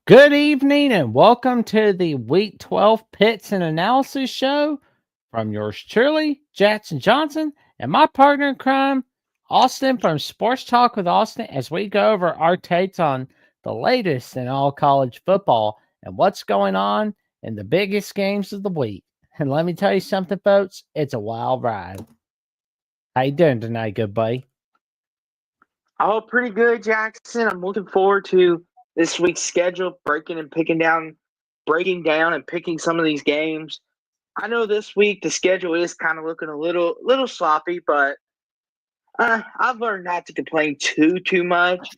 Good evening and welcome to the Week 12 Picks and Analysis Show from yours truly, Jackson Johnson, and my partner in crime, Austin from Sports Talk with Austin, as we go over our takes on the latest in all college football and what's going on in the biggest games of the week. And let me tell you something, folks, it's a wild ride. How you doing tonight, good buddy? Oh, pretty good, Jackson. I'm looking forward to this week's schedule, breaking down and picking some of these games. I know this week the schedule is kind of looking a little sloppy, but I've learned not to complain too much,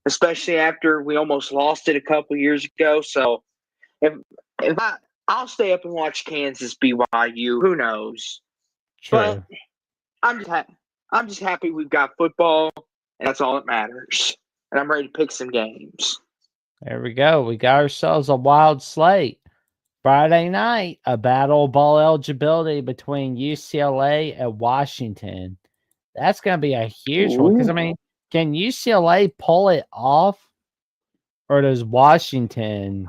especially after we almost lost it a couple years ago. So if if I'll stay up and watch Kansas BYU, who knows? But True. I'm just happy we've got football, and that's all that matters. And I'm ready to pick some games. There we go. We got ourselves a wild slate. Friday night, a battle ball eligibility between UCLA and Washington. That's going to be a huge one because, Ooh. I mean, can UCLA pull it off or does Washington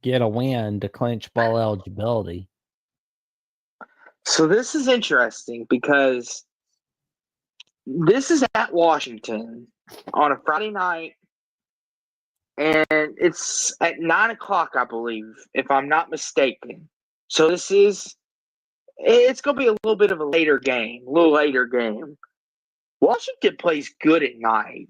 get a win to clinch ball eligibility? So this is interesting because this is at Washington on a Friday night, and it's at 9 o'clock, I believe, if I'm not mistaken. So it's going to be a little bit of a little later game. Washington plays good at night.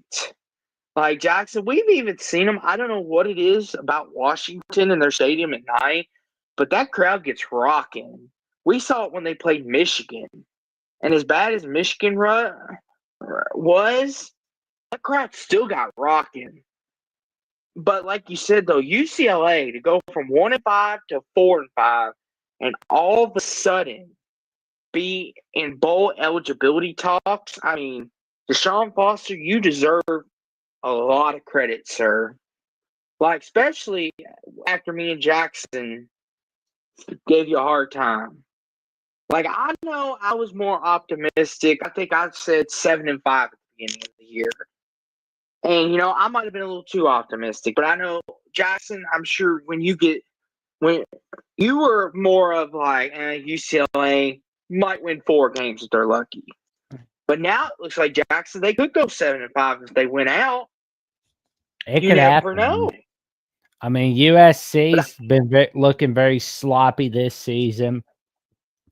Like Jackson, we've even seen them. I don't know what it is about Washington and their stadium at night, but that crowd gets rocking. We saw it when they played Michigan. And as bad as Michigan was, that crowd still got rocking. But like you said, though, UCLA to go from 1-5 to 4-5, and all of a sudden be in bowl eligibility talks. I mean, Deshaun Foster, you deserve a lot of credit, sir. Like, especially after me and Jackson gave you a hard time. Like, I know I was more optimistic. I think I said 7-5 at the beginning of the year. And, I might have been a little too optimistic, but I know, Jackson, I'm sure when you were more of like, UCLA might win 4 games if they're lucky. But now it looks like Jackson, they could go 7-5 if they win out. It You could never know. happen. I mean, But USC's been looking very sloppy this season.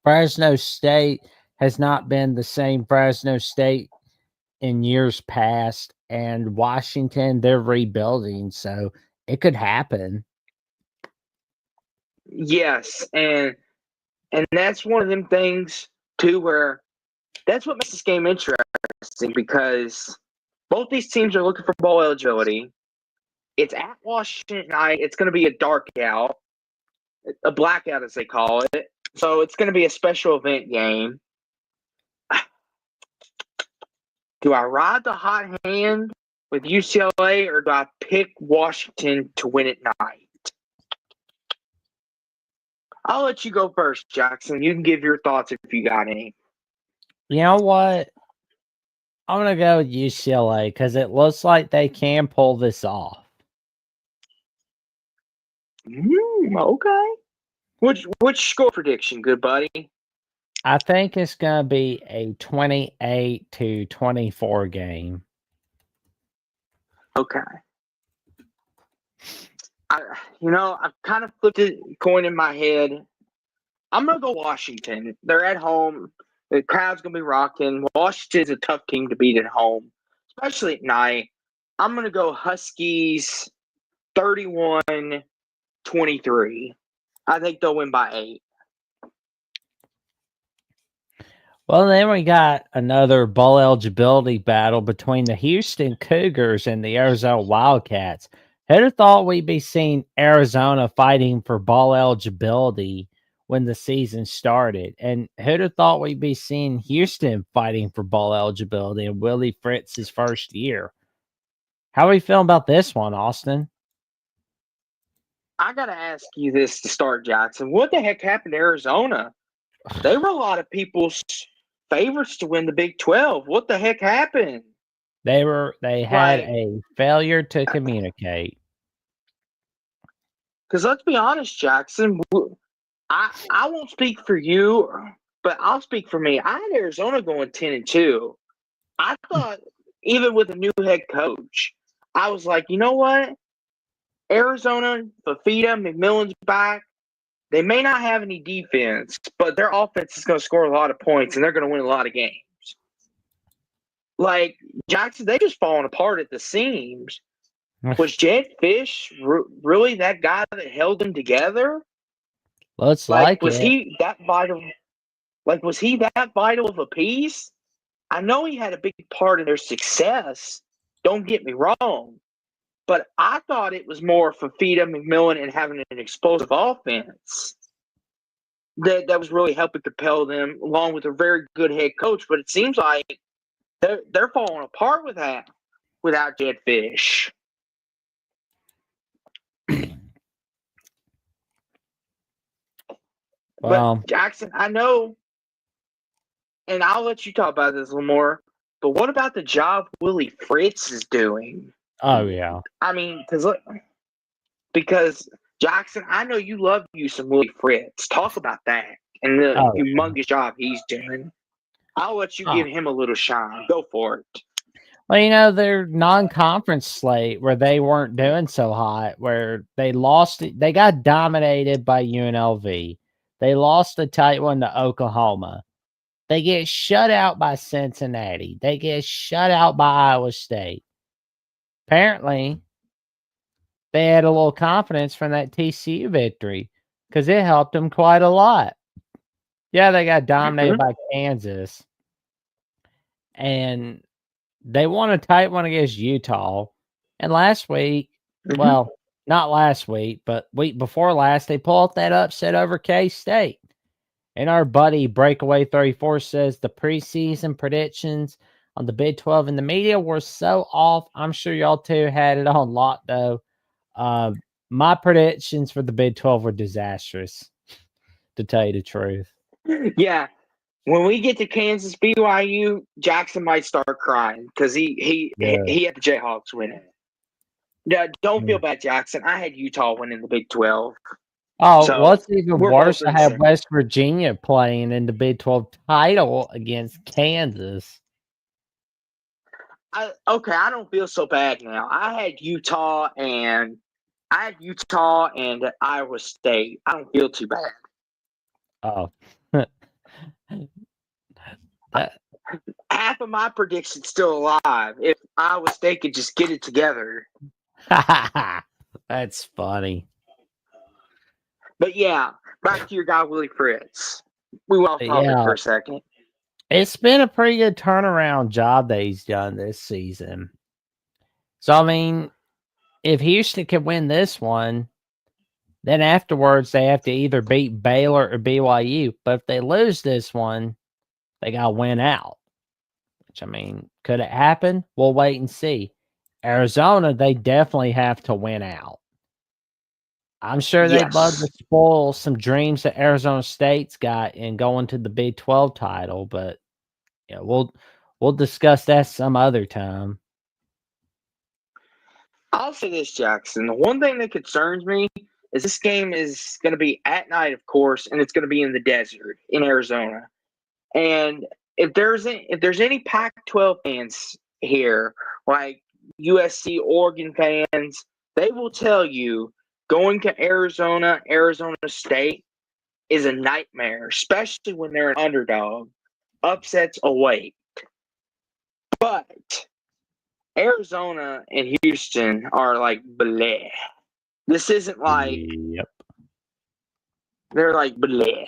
Fresno State has not been the same Fresno State in years past, and Washington, they're rebuilding, so it could happen. yes, and that's one of them things too where that's what makes this game interesting because both these teams are looking for bowl eligibility. It's at Washington night. It's going to be a dark out, a blackout as they call it. So it's going to be a special event game. Do I ride the hot hand with UCLA or do I pick Washington to win at night? I'll let you go first, Jackson. You can give your thoughts if you got any. You know what? I'm going to go with UCLA because it looks like they can pull this off. Okay. Which score prediction, good buddy? I think it's going to be a 28-24 game. Okay. I've kind of flipped a coin in my head. I'm gonna go Washington. They're at home. The crowd's gonna be rocking. Washington's a tough team to beat at home, especially at night. I'm gonna go Huskies 31-23. I think they'll win by 8. Well, then we got another bowl eligibility battle between the Houston Cougars and the Arizona Wildcats. Who'd have thought we'd be seeing Arizona fighting for bowl eligibility when the season started? And who'd have thought we'd be seeing Houston fighting for bowl eligibility in Willie Fritz's first year? How are we feeling about this one, Austin? I gotta ask you this to start, Jackson. What the heck happened to Arizona? They were a lot of people's favorites to win the Big 12. What the heck happened? They had Like, a failure to communicate. Because let's be honest, Jackson, I won't speak for you, but I'll speak for me. I had Arizona going 10-2. I thought, even with a new head coach, I was like, you know what? Arizona, Fafita, McMillan's back. They may not have any defense, but their offense is going to score a lot of points, and they're going to win a lot of games. Like, Jackson, they just falling apart at the seams. Was Jed Fish really that guy that held them together? Looks Was it. he that vital? Like, was he that vital of a piece? I know he had a big part in their success. Don't get me wrong. But I thought it was more Fafita, McMillan, and having an explosive offense that was really helping propel them, along with a very good head coach. But it seems like they're falling apart with that without Jed Fish. Well, but Jackson, I know, and I'll let you talk about this a little more. But what about the job Willie Fritz is doing? Oh yeah. I mean, because Jackson, I know you love you some Willie Fritz. Talk about that and the humongous job he's doing. I'll let you give him a little shine. Go for it. Well, their non-conference slate where they weren't doing so hot, where they lost, they got dominated by UNLV. They lost a tight one to Oklahoma. They get shut out by Cincinnati. They get shut out by Iowa State. Apparently, they had a little confidence from that TCU victory because it helped them quite a lot. Yeah, they got dominated by Kansas. And they won a tight one against Utah. And last week, well, not last week, but week before last, they pulled that upset over K-State. And our buddy Breakaway 34 says the preseason predictions on the Big 12 in the media were so off. I'm sure y'all too had it on lock, though. My predictions for the Big 12 were disastrous, to tell you the truth. Yeah. When we get to Kansas BYU, Jackson might start crying because he had the Jayhawks winning. Yeah, don't feel bad, Jackson. I had Utah winning the Big 12. Oh, so what's even worse? I had West Virginia playing in the Big 12 title against Kansas. I don't feel so bad now. I had Utah and Iowa State. I don't feel too bad. Oh. Half of my prediction's still alive if Iowa State could just get it together. That's funny. But yeah, back to your guy Willie Fritz. We went off topic for a second. It's been a pretty good turnaround job that he's done this season. So, I mean, if Houston can win this one, then afterwards they have to either beat Baylor or BYU. But if they lose this one, they got to win out. Which, I mean, could it happen? We'll wait and see. Arizona, they definitely have to win out. I'm sure they'd love to spoil some dreams that Arizona State's got in going to the Big 12 title, but yeah, we'll discuss that some other time. I'll say this, Jackson. The one thing that concerns me is this game is going to be at night, of course, and it's going to be in the desert in Arizona. And if there's any Pac-12 fans here, like USC, Oregon fans, they will tell you going to Arizona State is a nightmare, especially when they're an underdog. Upsets await. But Arizona and Houston are like bleh. This isn't like they're like bleh.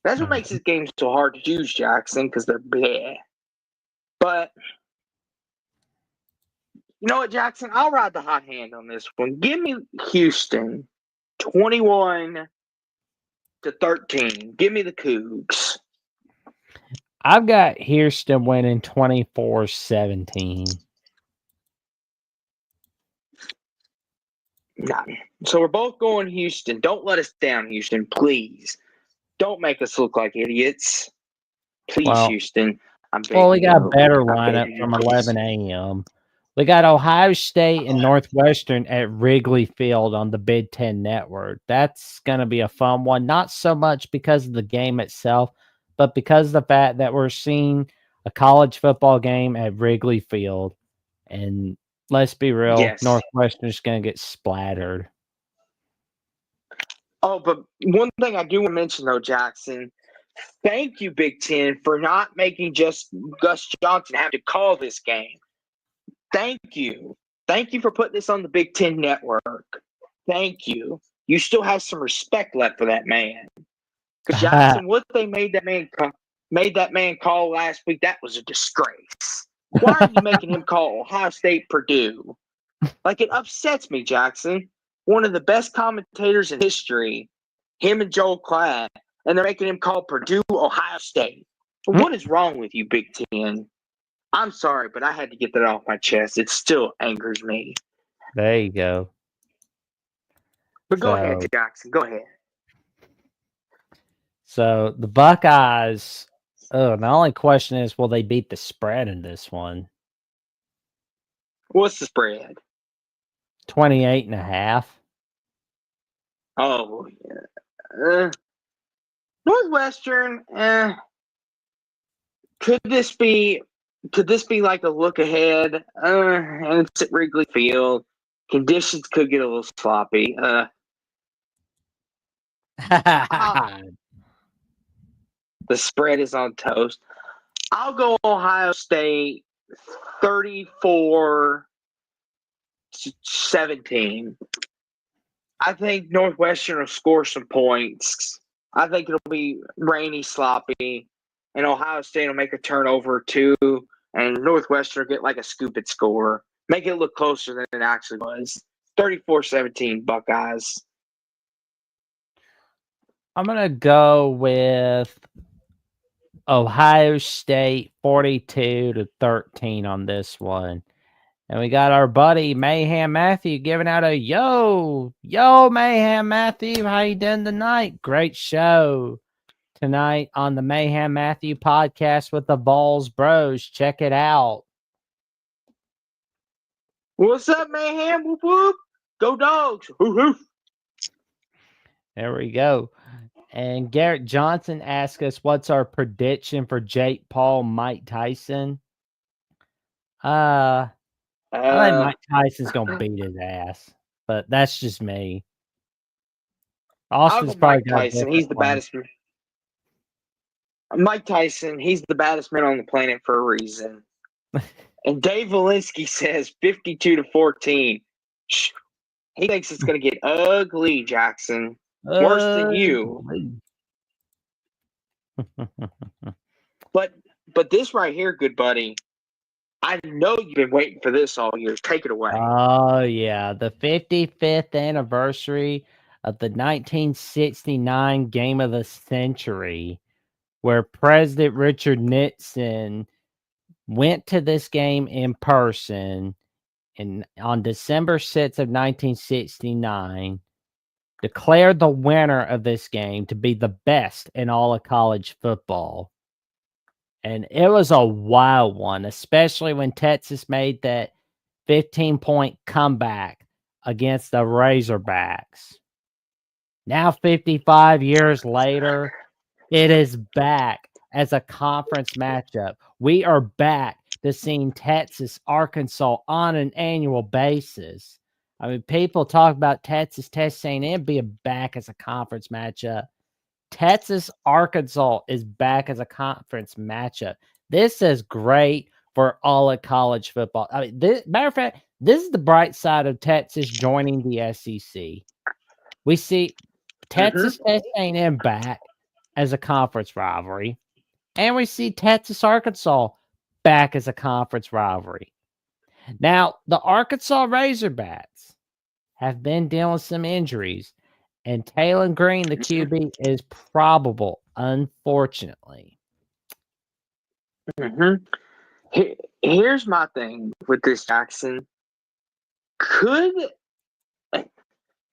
That's what makes this game so hard to choose, Jackson, because they're bleh. But you know what, Jackson? I'll ride the hot hand on this one. Give me Houston 21-13. Give me the Cougs. I've got Houston winning 24-17. Nah. So we're both going Houston. Don't let us down, Houston, please. Don't make us look like idiots. Please, Houston. We got a better lineup from 11 a.m. We got Ohio State and Northwestern at Wrigley Field on the Big Ten Network. That's going to be a fun one. Not so much because of the game itself, but because of the fact that we're seeing a college football game at Wrigley Field. And let's be real, Yes. Northwestern's going to get splattered. Oh, but one thing I do want to mention, though, Jackson, thank you, Big Ten, for not making just Gus Johnson have to call this game. Thank you. Thank you for putting this on the Big Ten Network. Thank you. You still have some respect left for that man. Because Jackson, what they made that man call last week, that was a disgrace. Why are you making him call Ohio State Purdue? Like, it upsets me, Jackson. One of the best commentators in history, him and Joel Klatt, and they're making him call Purdue Ohio State. What is wrong with you, Big Ten? I'm sorry, but I had to get that off my chest. It still angers me. There you go. But go ahead, Jackson. Go ahead. So the Buckeyes, the only question is, will they beat the spread in this one? What's the spread? 28.5. Oh, yeah. Northwestern, could this be like a look ahead? And it's at Wrigley Field. Conditions could get a little sloppy. The spread is on toast. I'll go Ohio State 34-17. I think Northwestern will score some points. I think it'll be rainy, sloppy, and Ohio State will make a turnover or two, and Northwestern will get like a scoop it score. Make it look closer than it actually was. 34-17 Buckeyes. I'm going to go with Ohio State 42-13 on this one. And we got our buddy Mayhem Matthew giving out a yo Mayhem Matthew. How you doing tonight? Great show tonight on the Mayhem Matthew podcast with the Balls Bros. Check it out. What's up, Mayhem? Whoop whoop. Go Dogs. Hoo hoo. There we go. And Garrett Johnson asked us, what's our prediction for Jake Paul, Mike Tyson? I think Mike Tyson's gonna beat his ass, but that's just me. Austin's probably Mike Tyson. He's the baddest. Mike Tyson. He's the baddest man on the planet for a reason. And Dave Valinsky says 52-14. He thinks it's gonna get ugly, Jackson. Worse than you. But this right here, good buddy. I know you've been waiting for this all year. Take it away. Oh, yeah. The 55th anniversary of the 1969 Game of the Century, where President Richard Nixon went to this game in person and on December 6th of 1969, declared the winner of this game to be the best in all of college football. And it was a wild one, especially when Texas made that 15-point comeback against the Razorbacks. Now, 55 years later, it is back as a conference matchup. We are back to seeing Texas, Arkansas on an annual basis. I mean, people talk about Texas A&M being back as a conference matchup. Texas, Arkansas is back as a conference matchup. This is great for all of college football. I mean, matter of fact, this is the bright side of Texas joining the SEC. We see Texas A&M back as a conference rivalry, and we see Texas, Arkansas back as a conference rivalry. Now, the Arkansas Razorbacks have been dealing with some injuries. And Taylor Green, the QB, is probable, unfortunately. Here's my thing with this, Jackson. Could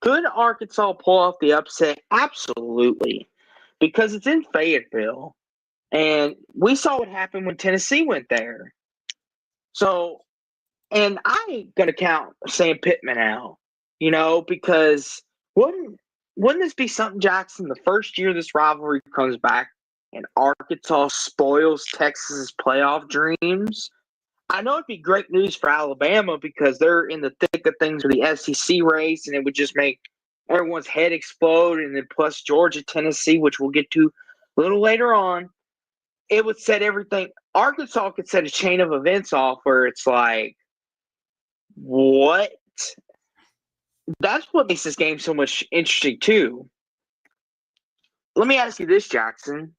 Arkansas pull off the upset? Absolutely. Because it's in Fayetteville. And we saw what happened when Tennessee went there. So And I ain't gonna count Sam Pittman out, because wouldn't this be something, Jackson? The first year this rivalry comes back and Arkansas spoils Texas's playoff dreams. I know it'd be great news for Alabama because they're in the thick of things with the SEC race, and it would just make everyone's head explode. And then plus Georgia, Tennessee, which we'll get to a little later on, it would set everything. Arkansas could set a chain of events off where it's like, what? That's what makes this game so much interesting too. Let me ask you this, Jackson.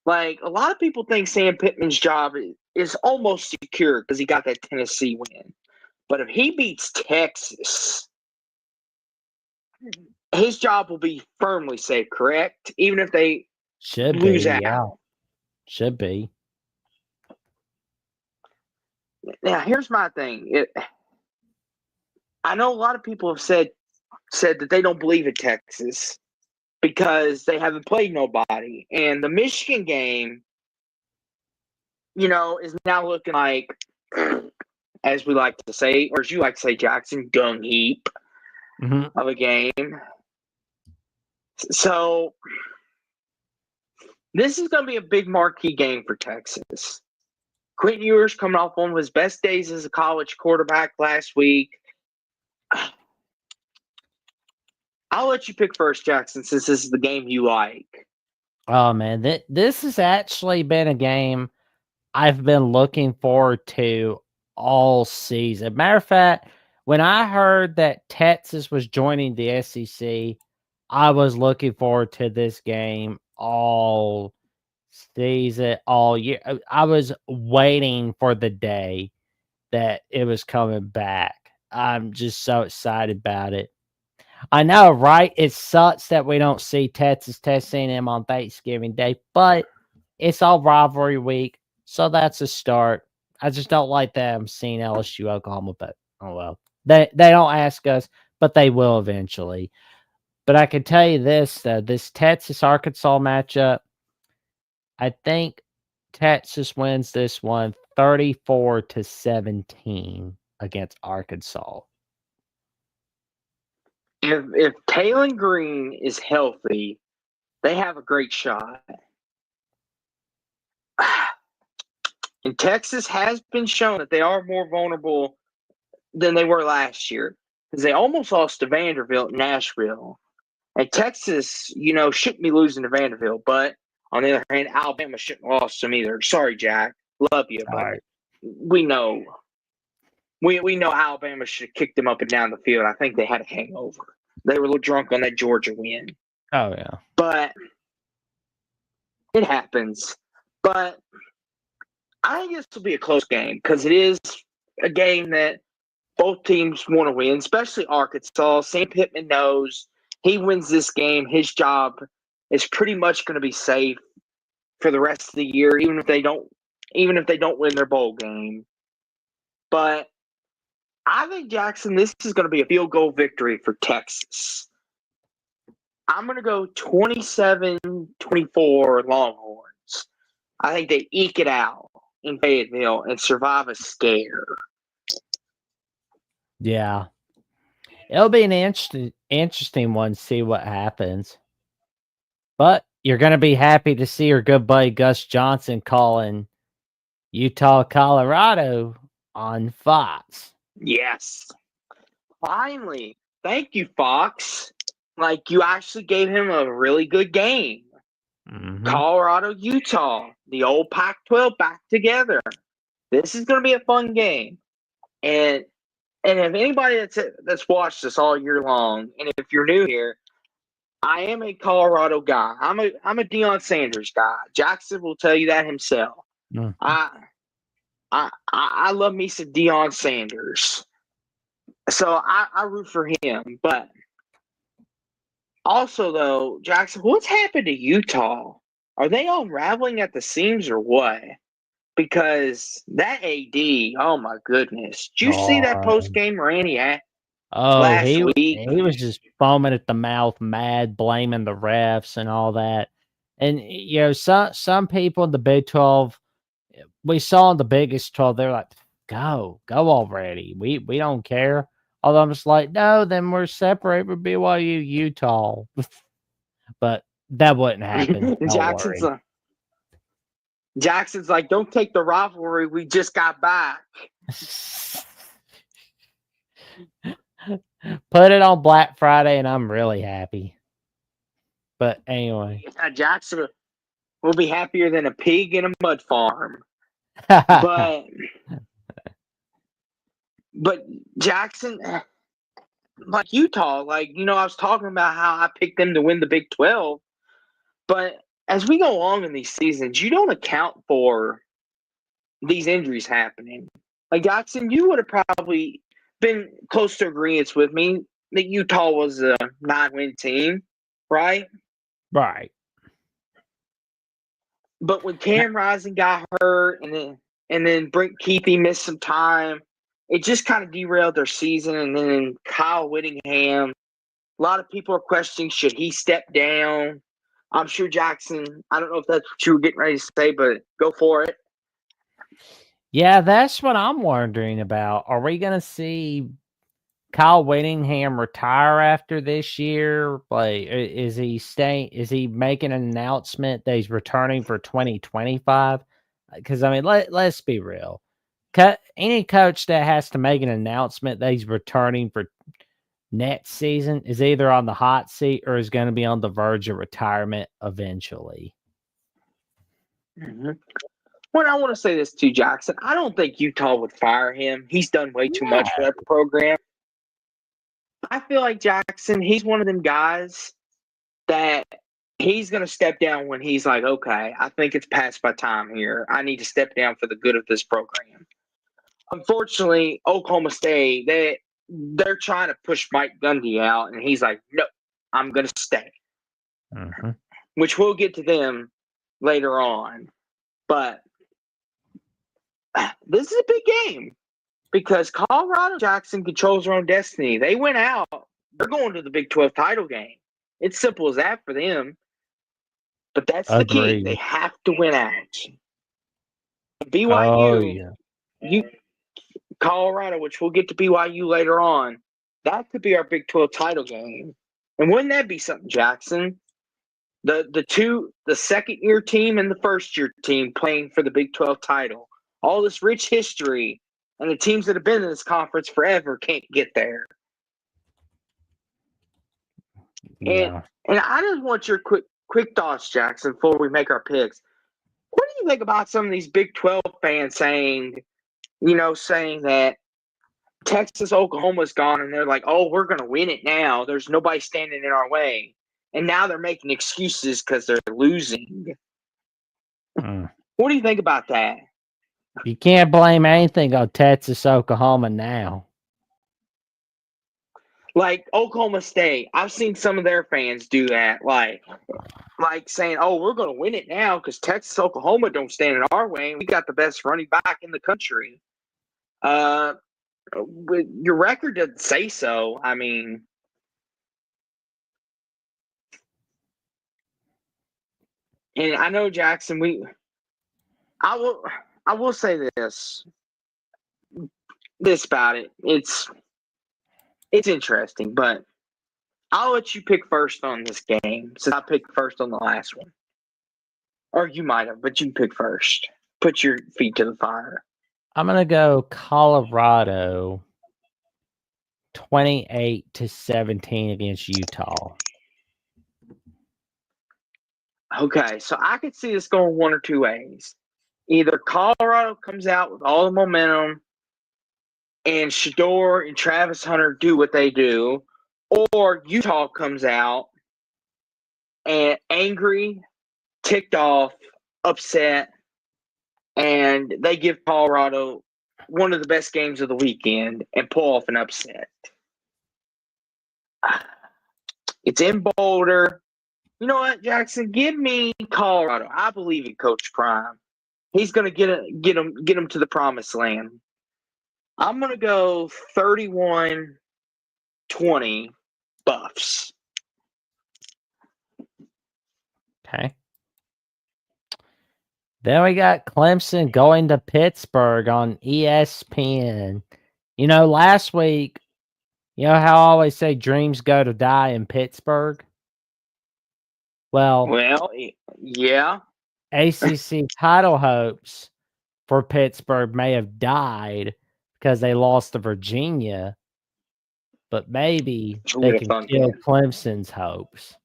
Like, a lot of people think Sam Pittman's job is almost secure because he got that Tennessee win. But if he beats Texas, his job will be firmly safe, correct? Even if they lose out. Yeah. Should be. Now, here's my thing. I know a lot of people have said that they don't believe in Texas because they haven't played nobody. And the Michigan game, is now looking like, as we like to say, or as you like to say, Jackson, dung heap of a game. So this is going to be a big marquee game for Texas. Quentin Ewers coming off one of his best days as a college quarterback last week. I'll let you pick first, Jackson, since this is the game you like. Oh, man. This has actually been a game I've been looking forward to all season. Matter of fact, when I heard that Texas was joining the SEC, I was looking forward to this game all season, all year. I was waiting for the day that it was coming back. I'm just so excited about it. I know, right? It sucks that we don't see Texas A&M on Thanksgiving Day, but it's all rivalry week, so that's a start. I just don't like that I'm seeing LSU Oklahoma, but oh well. They don't ask us, but they will eventually. But I can tell you this, this Texas Arkansas matchup, I think Texas wins this one 34-17 against Arkansas. If Taylen Green is healthy, they have a great shot. And Texas has been shown that they are more vulnerable than they were last year because they almost lost to Vanderbilt in Nashville. And Texas, shouldn't be losing to Vanderbilt, but on the other hand, Alabama shouldn't have lost them either. Sorry, Jack. Love you, but we know. We know Alabama should have kicked them up and down the field. I think they had a hangover. They were a little drunk on that Georgia win. Oh, yeah. But it happens. But I think this will be a close game because it is a game that both teams want to win, especially Arkansas. Sam Pittman knows he wins this game. His job is pretty much going to be safe for the rest of the year, even if they don't win their bowl game. But I think, Jackson, this is going to be a field goal victory for Texas. I'm going to go 27-24 Longhorns. I think they eke it out in Fayetteville and survive a scare. Yeah. It'll be an interesting one to see what happens. But you're going to be happy to see your good buddy Gus Johnson calling Utah, Colorado on Fox. Yes. Finally. Thank you, Fox. Like, you actually gave him a really good game. Mm-hmm. Colorado, Utah, the old Pac-12 back together. This is going to be a fun game. And if anybody that's watched this all year long, and if you're new here, I am a Colorado guy. I'm a Deion Sanders guy. Jackson will tell you that himself. Mm-hmm. I love me some Deion Sanders. So I root for him. But also, though, Jackson, what's happened to Utah? Are they unraveling at the seams or what? Because that AD, oh my goodness. Did you see that post-game rant he had last week? He was just foaming at the mouth, mad, blaming the refs and all that. And, some people in the Big 12, we saw in the biggest 12, they're like, go already. We don't care. Although I'm just like, no, then we're separate with BYU, Utah. But that wouldn't happen. Don't Jackson's worry. Jackson's like, don't take the rivalry. We just got back. Put it on Black Friday, and I'm really happy. But anyway, Jackson will be happier than a pig in a mud farm. But Jackson, like Utah, like, I was talking about how I picked them to win the Big 12. But as we go along in these seasons, you don't account for these injuries happening. Like, Jackson, you would have probably been close to agreeance with me that Utah was a 9-win team, right? right. But when Cam Rising got hurt and then Brent Keithy missed some time, it just kind of derailed their season. And then Kyle Whittingham, a lot of people are questioning, should he step down? I'm sure Jackson, I don't know if that's what you were getting ready to say, but go for it. Yeah, that's what I'm wondering about. Are we going to see Kyle Whittingham retire after this year? Like, is he staying? Is he making an announcement that he's returning for 2025? Because I mean, let's be real. Any coach that has to make an announcement that he's returning for next season is either on the hot seat or is going to be on the verge of retirement eventually. Mm-hmm. Well, I want to say this to Jackson. I don't think Utah would fire him. He's done way too much for that program. I feel like Jackson, he's one of them guys that he's going to step down when he's like, okay, I think it's past my time here. I need to step down for the good of this program. Unfortunately, Oklahoma State, they're trying to push Mike Gundy out, and he's like, no, I'm going to stay. Mm-hmm. Which we'll get to them later on. But this is a big game because Colorado Jackson controls their own destiny. They went out. They're going to the Big 12 title game. It's simple as that for them. But that's the key. They have to win out. BYU, Colorado, which we'll get to BYU later on, that could be our Big 12 title game. And wouldn't that be something, Jackson? The second-year team and the first-year team playing for the Big 12 title. All this rich history, and the teams that have been in this conference forever can't get there. Yeah. And I just want your quick thoughts, Jackson, before we make our picks. What do you think about some of these Big 12 fans saying that Texas, Oklahoma's gone, and they're like, oh, we're going to win it now. There's nobody standing in our way. And now they're making excuses because they're losing. What do you think about that? You can't blame anything on Texas, Oklahoma now. Like Oklahoma State, I've seen some of their fans do that. Like saying, oh, we're going to win it now because Texas, Oklahoma don't stand in our way. We got the best running back in the country. Your record doesn't say so. I mean, and I know, Jackson, I will say this about it. It's interesting, but I'll let you pick first on this game since I picked first on the last one. Or you might have, but you pick first. Put your feet to the fire. I'm going to go Colorado 28-17 against Utah. Okay, so I could see this going one or two ways. Either Colorado comes out with all the momentum and Shedeur and Travis Hunter do what they do, or Utah comes out and angry, ticked off, upset, and they give Colorado one of the best games of the weekend and pull off an upset. It's in Boulder. You know what, Jackson? Give me Colorado. I believe in Coach Prime. He's going to get them to the promised land. I'm going to go 31-20 Buffs. Okay. Then we got Clemson going to Pittsburgh on ESPN. Last week, how I always say dreams go to die in Pittsburgh? Well, Well, yeah. ACC title hopes for Pittsburgh may have died because they lost to Virginia, but maybe they What a can fun kill game. Clemson's hopes.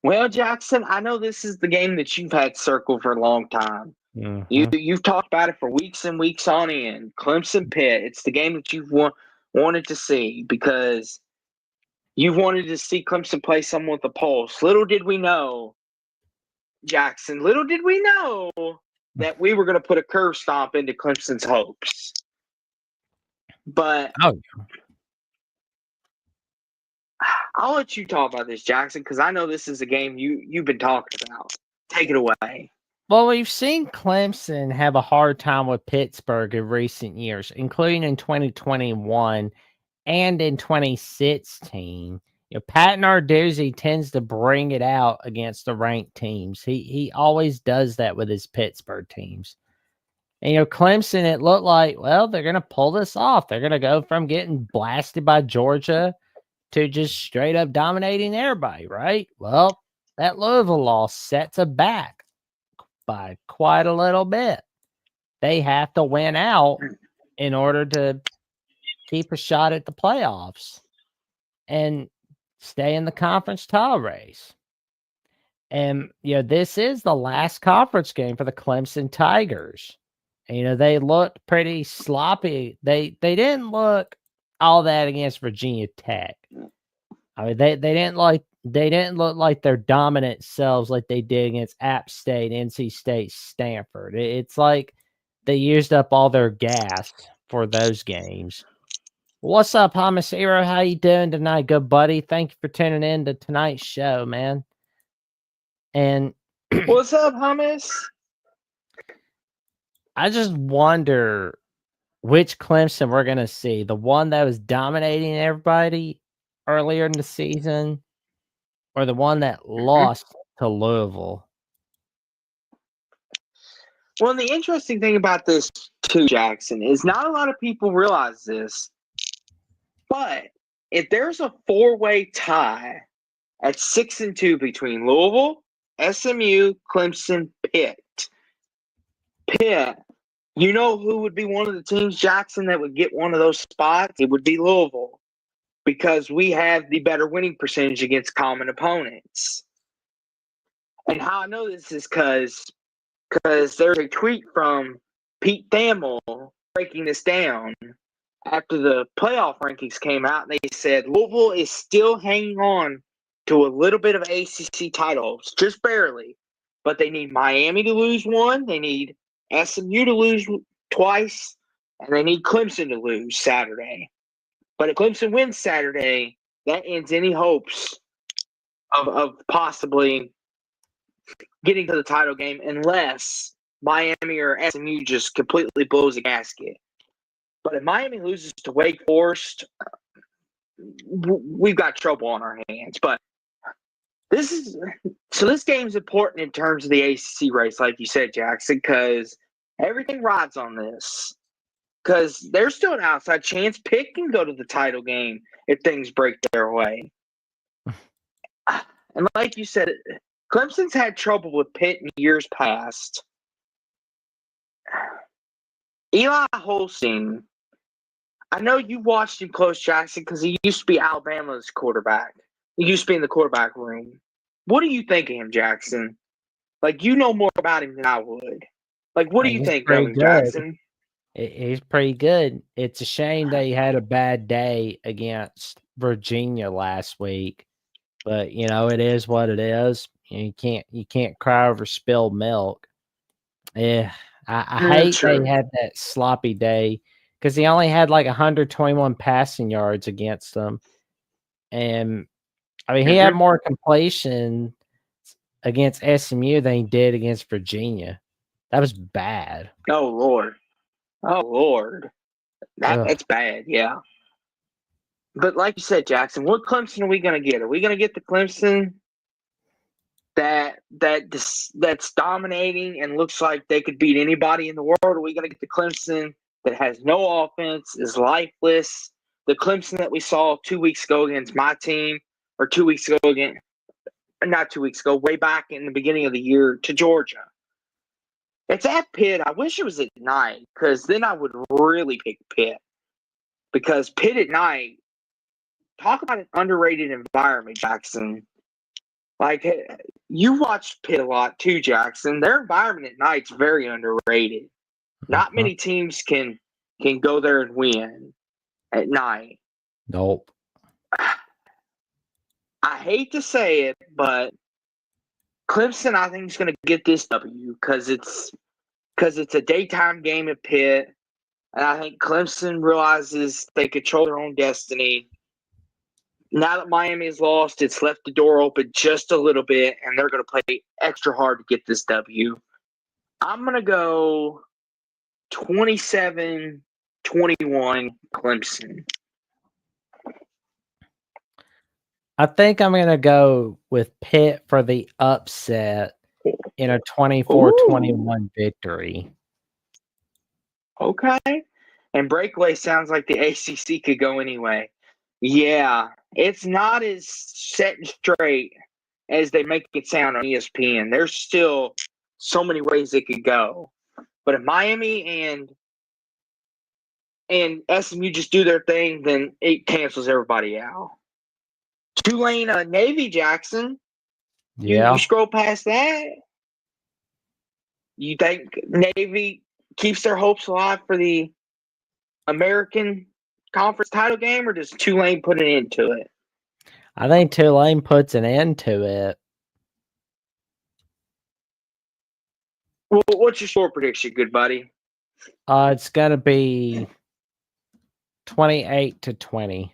Well, Jackson, I know this is the game that you've had circled for a long time. Mhm. You've talked about it for weeks and weeks on end. Clemson Pitt. It's the game that you've wanted to see because you've wanted to see Clemson play someone with a pulse. Little did we know, Jackson. Little did we know that we were going to put a curve stomp into Clemson's hopes. But Oh, I'll let you talk about this, Jackson, because I know this is a game you've been talking about. Take it away. well, we've seen Clemson have a hard time with Pittsburgh in recent years, including in 2021 and in 2016. Pat Narduzzi tends to bring it out against the ranked teams. He always does that with his Pittsburgh teams. And Clemson, it looked like, well, they're going to pull this off. They're going to go from getting blasted by Georgia to just straight up dominating everybody, right? Well, that Louisville loss sets them back by quite a little bit. They have to win out in order to keep a shot at the playoffs and stay in the conference title race. And this is the last conference game for the Clemson Tigers. And, they looked pretty sloppy. They didn't look all that against Virginia Tech. I mean, they didn't look like their dominant selves like they did against App State, NC State, Stanford. It's like they used up all their gas for those games. What's up, Hamasiro? How you doing tonight, good buddy? Thank you for tuning in to tonight's show, man. And what's up, Hummus? I just wonder which Clemson we're going to see. The one that was dominating everybody earlier in the season or the one that lost to Louisville? Well, the interesting thing about this, too, Jackson, is not a lot of people realize this, but if there's a four-way tie at 6-2 between Louisville, SMU, Clemson, Pitt, you know who would be one of the teams, Jackson, that would get one of those spots? It would be Louisville because we have the better winning percentage against common opponents. And how I know this is because there's a tweet from Pete Thamel breaking this down after the playoff rankings came out. And they said Louisville is still hanging on to a little bit of ACC titles, just barely. But they need Miami to lose one. They need SMU to lose twice. And they need Clemson to lose Saturday. But if Clemson wins Saturday, that ends any hopes of possibly getting to the title game unless Miami or SMU just completely blows a gasket. But if Miami loses to Wake Forest, we've got trouble on our hands. But this game is important in terms of the ACC race, like you said, Jackson, because everything rides on this. Because there's still an outside chance Pitt can go to the title game if things break their way. And like you said, Clemson's had trouble with Pitt in years past. Eli Holstein, I know you watched him close, Jackson, because he used to be Alabama's quarterback. He used to be in the quarterback room. What do you think of him, Jackson? Like, you know more about him than I would. Like, what do you think of him, Jackson? He's pretty good. It's a shame that he had a bad day against Virginia last week, but it is what it is. You can't cry over spilled milk. Yeah, I hate True. they had that sloppy day because he only had like 121 passing yards against them, and I mean he had more completion against SMU than he did against Virginia. That was bad. Oh Lord, that's bad. Yeah. But like you said, Jackson, what Clemson are we going to get? Are we going to get the Clemson that's dominating and looks like they could beat anybody in the world? Are we going to get the Clemson that has no offense, is lifeless? The Clemson that we saw 2 weeks ago against my team, or 2 weeks ago again, not 2 weeks ago, way back in the beginning of the year to Georgia. It's at Pitt. I wish it was at night, because then I would really pick Pitt. Because Pitt at night, talk about an underrated environment, Jackson. Like, you watched Pitt a lot too, Jackson. Their environment at night's very underrated. Not many teams can go there and win at night. Nope. I hate to say it, but Clemson, I think, is going to get this W because it's a daytime game at Pitt, and I think Clemson realizes they control their own destiny. Now that Miami has lost, it's left the door open just a little bit, and they're going to play extra hard to get this W. I'm going to go 27-21 Clemson. I think I'm going to go with Pitt for the upset in a 24-21 victory. Okay. And Breakaway sounds like the ACC could go anyway. Yeah, it's not as set and straight as they make it sound on ESPN. There's still so many ways it could go. But if Miami and SMU just do their thing, then it cancels everybody out. Tulane, Navy, Jackson. Yeah. You scroll past that. You think Navy keeps their hopes alive for the American Conference title game, or does Tulane put an end to it? I think Tulane puts an end to it. Well, what's your score prediction, good buddy? It's going to be 28-20.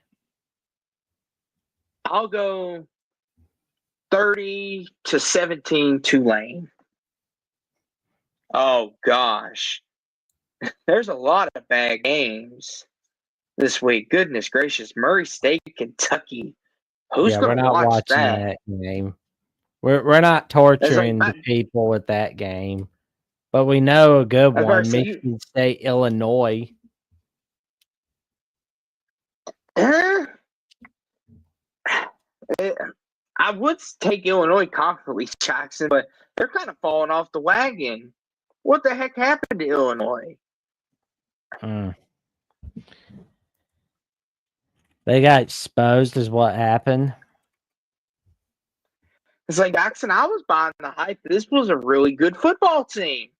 I'll go 30-17 Tulane. Oh, gosh. There's a lot of bad games this week. Goodness gracious. Murray State, Kentucky. Who's going to watch that game? We're not torturing the people with that game. But we know a good one, Michigan State, Illinois. I would take Illinois confidently, Jackson, but they're kind of falling off the wagon. What the heck happened to Illinois? They got exposed is what happened. It's like, Jackson, I was buying the hype. This was a really good football team.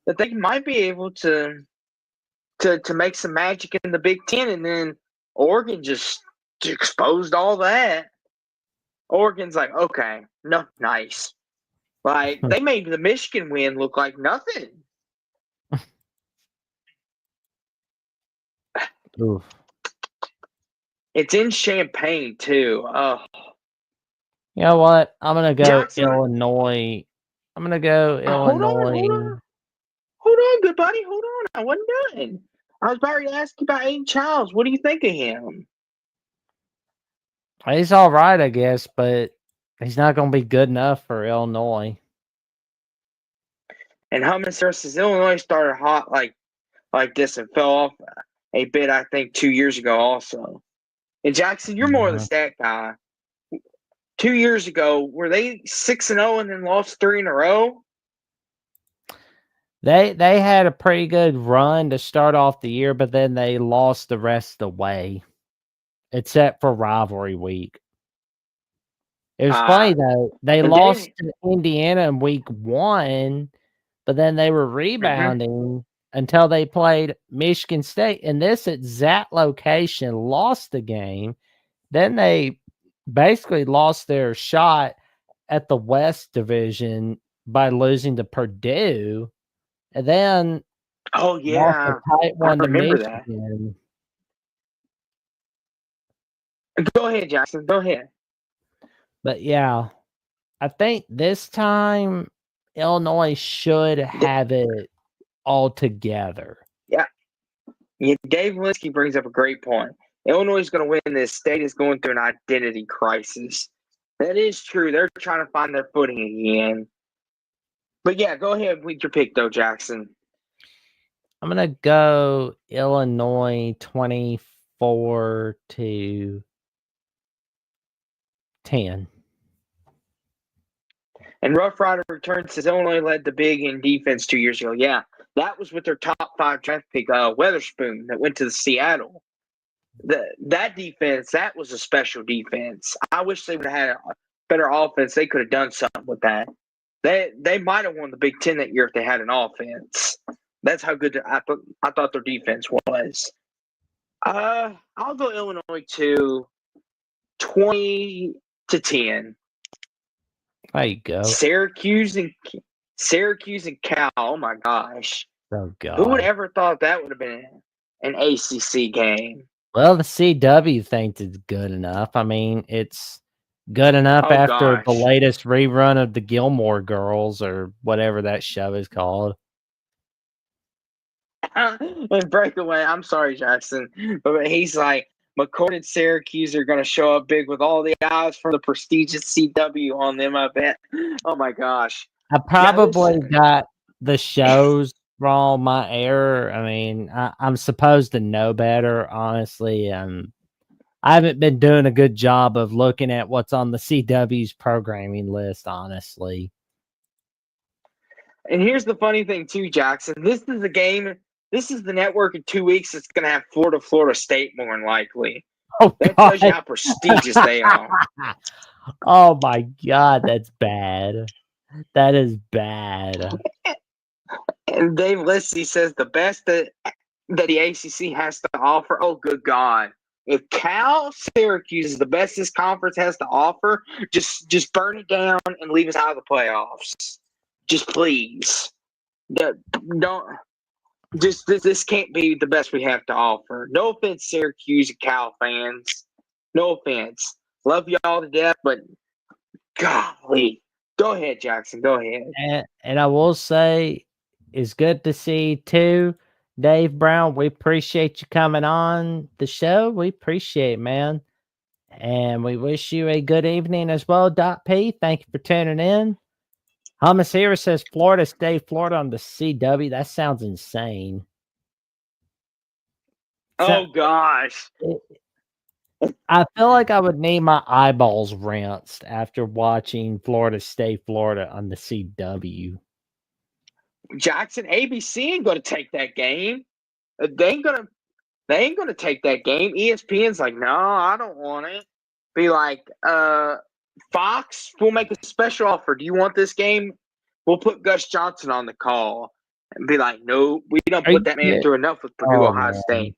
That they might be able to make some magic in the Big Ten, and then Oregon just exposed all that. Oregon's like, okay, no, nice. Like, they made the Michigan win look like nothing. Oof. It's in Champaign, too. Oh. You know what? I'm going to go Jackson. Illinois. I'm going to go Illinois. Hold on, good buddy. Hold on. I wasn't done. I was about to ask you about Aiden Childs. What do you think of him? He's all right, I guess, but he's not going to be good enough for Illinois. And Hummus versus Illinois started hot like this and fell off a bit, I think, 2 years ago also. And Jackson, you're more of the stat guy. 2 years ago, were they 6-0 and then lost 3 in a row? They had a pretty good run to start off the year, but then they lost the rest of the way, except for rivalry week. It was funny, though. They lost to Indiana in week 1, but then they were rebounding until they played Michigan State. And this exact location lost the game. Then they basically lost their shot at the West Division by losing to Purdue. And then lost a tight one to Michigan. Go ahead, Jackson. Go ahead. But yeah, I think this time Illinois should have it all together. Yeah. Dave Linsky brings up a great point. Illinois is going to win this. State is going through an identity crisis. That is true. They're trying to find their footing again. But yeah, go ahead with your pick, though, Jackson. I'm gonna go Illinois 24-10. And Rough Rider returns says Illinois led the Big in defense 2 years ago. Yeah, that was with their top 5 draft pick, Weatherspoon, that went to the Seattle. That defense, that was a special defense. I wish they would have had a better offense. They could have done something with that. They might have won the Big Ten that year if they had an offense. That's how good I thought their defense was. I'll go Illinois 20-10. There you go. Syracuse and Cal. Oh my gosh! Oh God. Who would ever thought that would have been an ACC game? Well, the CW thinks it's good enough. I mean, it's good enough Oh, after gosh. the latest rerun of the Gilmore Girls or whatever that show is called. And Breakaway, I'm sorry, Jackson, but he's like, McCord and Syracuse are going to show up big with all the eyes from the prestigious CW on them, I bet. Oh, my gosh. I probably got the shows wrong, my error. I mean, I'm supposed to know better, honestly. I haven't been doing a good job of looking at what's on the CW's programming list, honestly. And here's the funny thing, too, Jackson. This is the game. This is the network in 2 weeks that's going to have Florida State more than likely. Oh, that God. tells you how prestigious they are. Oh, my God. That's bad. That is bad. And Dave Lissy says the best that the ACC has to offer. Oh, good God. If Cal Syracuse is the best this conference has to offer, just burn it down and leave us out of the playoffs. Just please. This can't be the best we have to offer. No offense, Syracuse and Cal fans. No offense. Love y'all to death, but golly. Go ahead, Jackson. Go ahead. And I will say, it's good to see, too, Dave Brown. We appreciate you coming on the show. We appreciate it, man. And we wish you a good evening as well, Dot P. Thank you for tuning in. Hummus here says Florida State, Florida on the CW. That sounds insane. Oh, gosh. I feel like I would need my eyeballs rinsed after watching Florida State, Florida on the CW. Jackson, ABC ain't going to take that game. They ain't going to take that game. ESPN's like, no, I don't want it. Be like, Fox, we'll make a special offer. Do you want this game? We'll put Gus Johnson on the call. And be like, no, we don't put that man through enough with Purdue, Ohio State.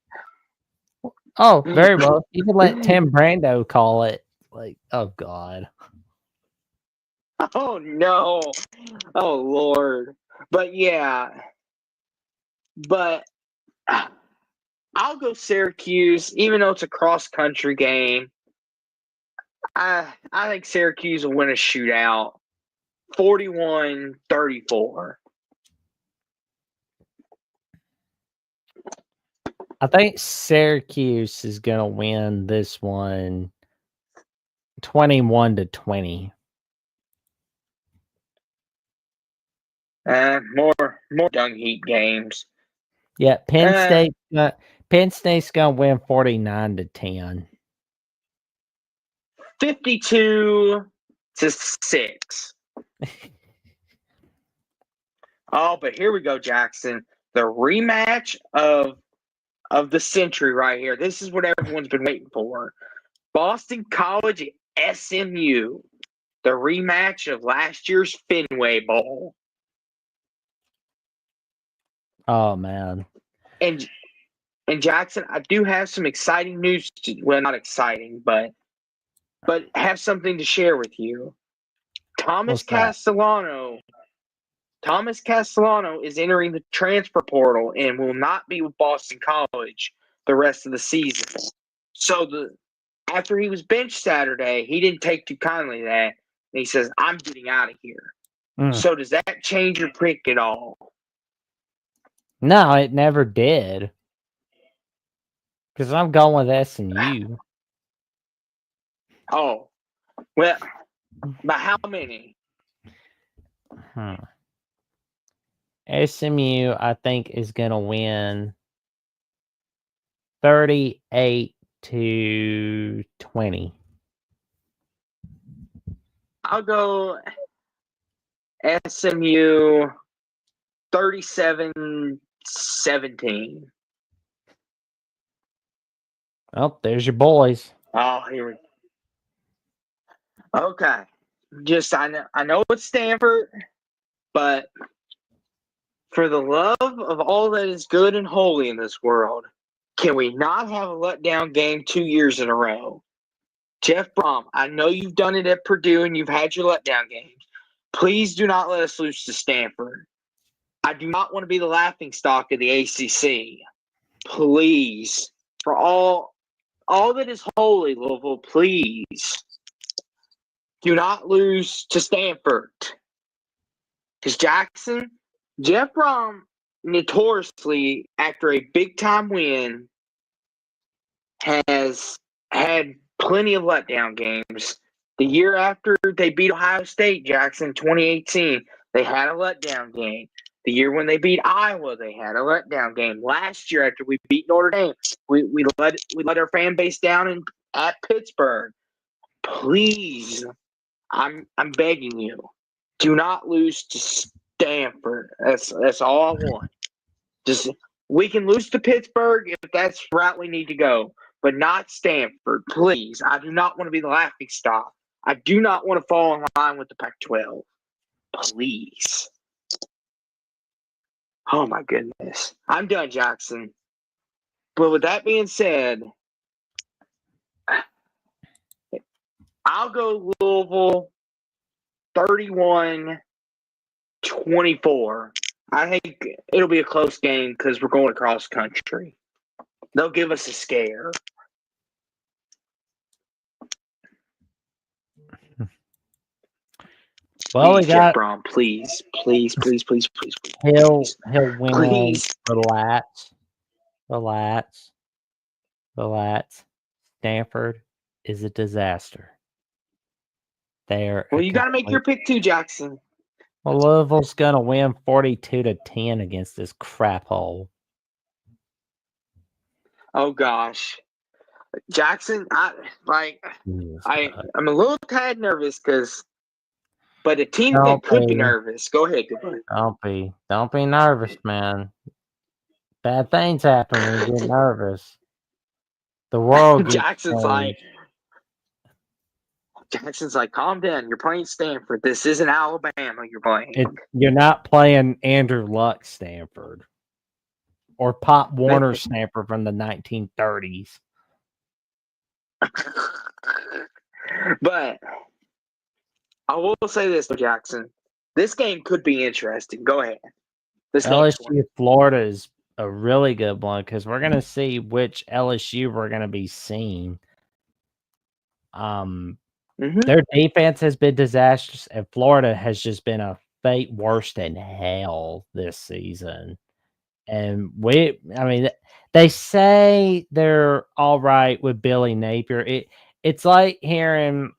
Oh, very well. You can let Tim Brando call it. Like, oh, God. Oh, no. Oh, Lord. But, yeah. But I'll go Syracuse, even though it's a cross-country game. I think Syracuse will win a shootout, 41-34. I think Syracuse is going to win this one 21-20. More dung heat games. Yeah, Penn State's going to win 49-10. 52-6. Oh, but here we go, Jackson. The rematch of the century right here. This is what everyone's been waiting for. Boston College at SMU. The rematch of last year's Fenway Bowl. Oh, man. And Jackson, I do have some exciting news. Well, not exciting, but have something to share with you. Thomas Castellano is entering the transfer portal and will not be with Boston College the rest of the season. So after he was benched Saturday, he didn't take too kindly to that. And he says, I'm getting out of here. So does that change your pick at all? No, it never did. Because I'm going with SMU. Oh, well, By how many? SMU, I think, is going to win 38-20. I'll go SMU 37-17. Oh, there's your boys. Oh, here we go. Okay. I know it's Stanford, but for the love of all that is good and holy in this world, can we not have a letdown game 2 years in a row? Jeff Brom, I know you've done it at Purdue and you've had your letdown games. Please do not let us lose to Stanford. I do not want to be the laughing stock of the ACC. Please, for all that is holy, Louisville, please do not lose to Stanford. Because Jeff Brom, notoriously, after a big-time win, has had plenty of letdown games. The year after they beat Ohio State, Jackson, 2018, they had a letdown game. The year when they beat Iowa, they had a letdown game. Last year, after we beat Notre Dame, we let our fan base down at Pittsburgh. Please, I'm begging you, do not lose to Stanford. That's all I want. Just we can lose to Pittsburgh if that's the route we need to go, but not Stanford. Please, I do not want to be the laughing stock. I do not want to fall in line with the Pac-12. Please. Oh my goodness. I'm done, Jackson. But with that being said, I'll go Louisville 31-24. I think it'll be a close game because we're going across country. They'll give us a scare. Well, please, we got Jeff Brom, please. He'll win. Please. Relax. Stanford is a disaster. Well, you got to make your pick too, Jackson. Well, Louisville's gonna win 42-10 against this crap hole. Oh gosh, Jackson, I'm a little tad nervous but a team that could be nervous. Go ahead, goodbye. Don't be nervous, man. Bad things happen when you get nervous. The world. Jackson's like, calm down. You're playing Stanford. This isn't Alabama. You're playing. You're not playing Andrew Luck Stanford or Pop Warner Stanford from the 1930s. But I will say this, though, Jackson. This game could be interesting. Go ahead. LSU Florida is a really good one because we're going to see which LSU we're going to be seeing. Their defense has been disastrous, and Florida has just been a fate worse than hell this season. And they say they're all right with Billy Napier. It's like hearing,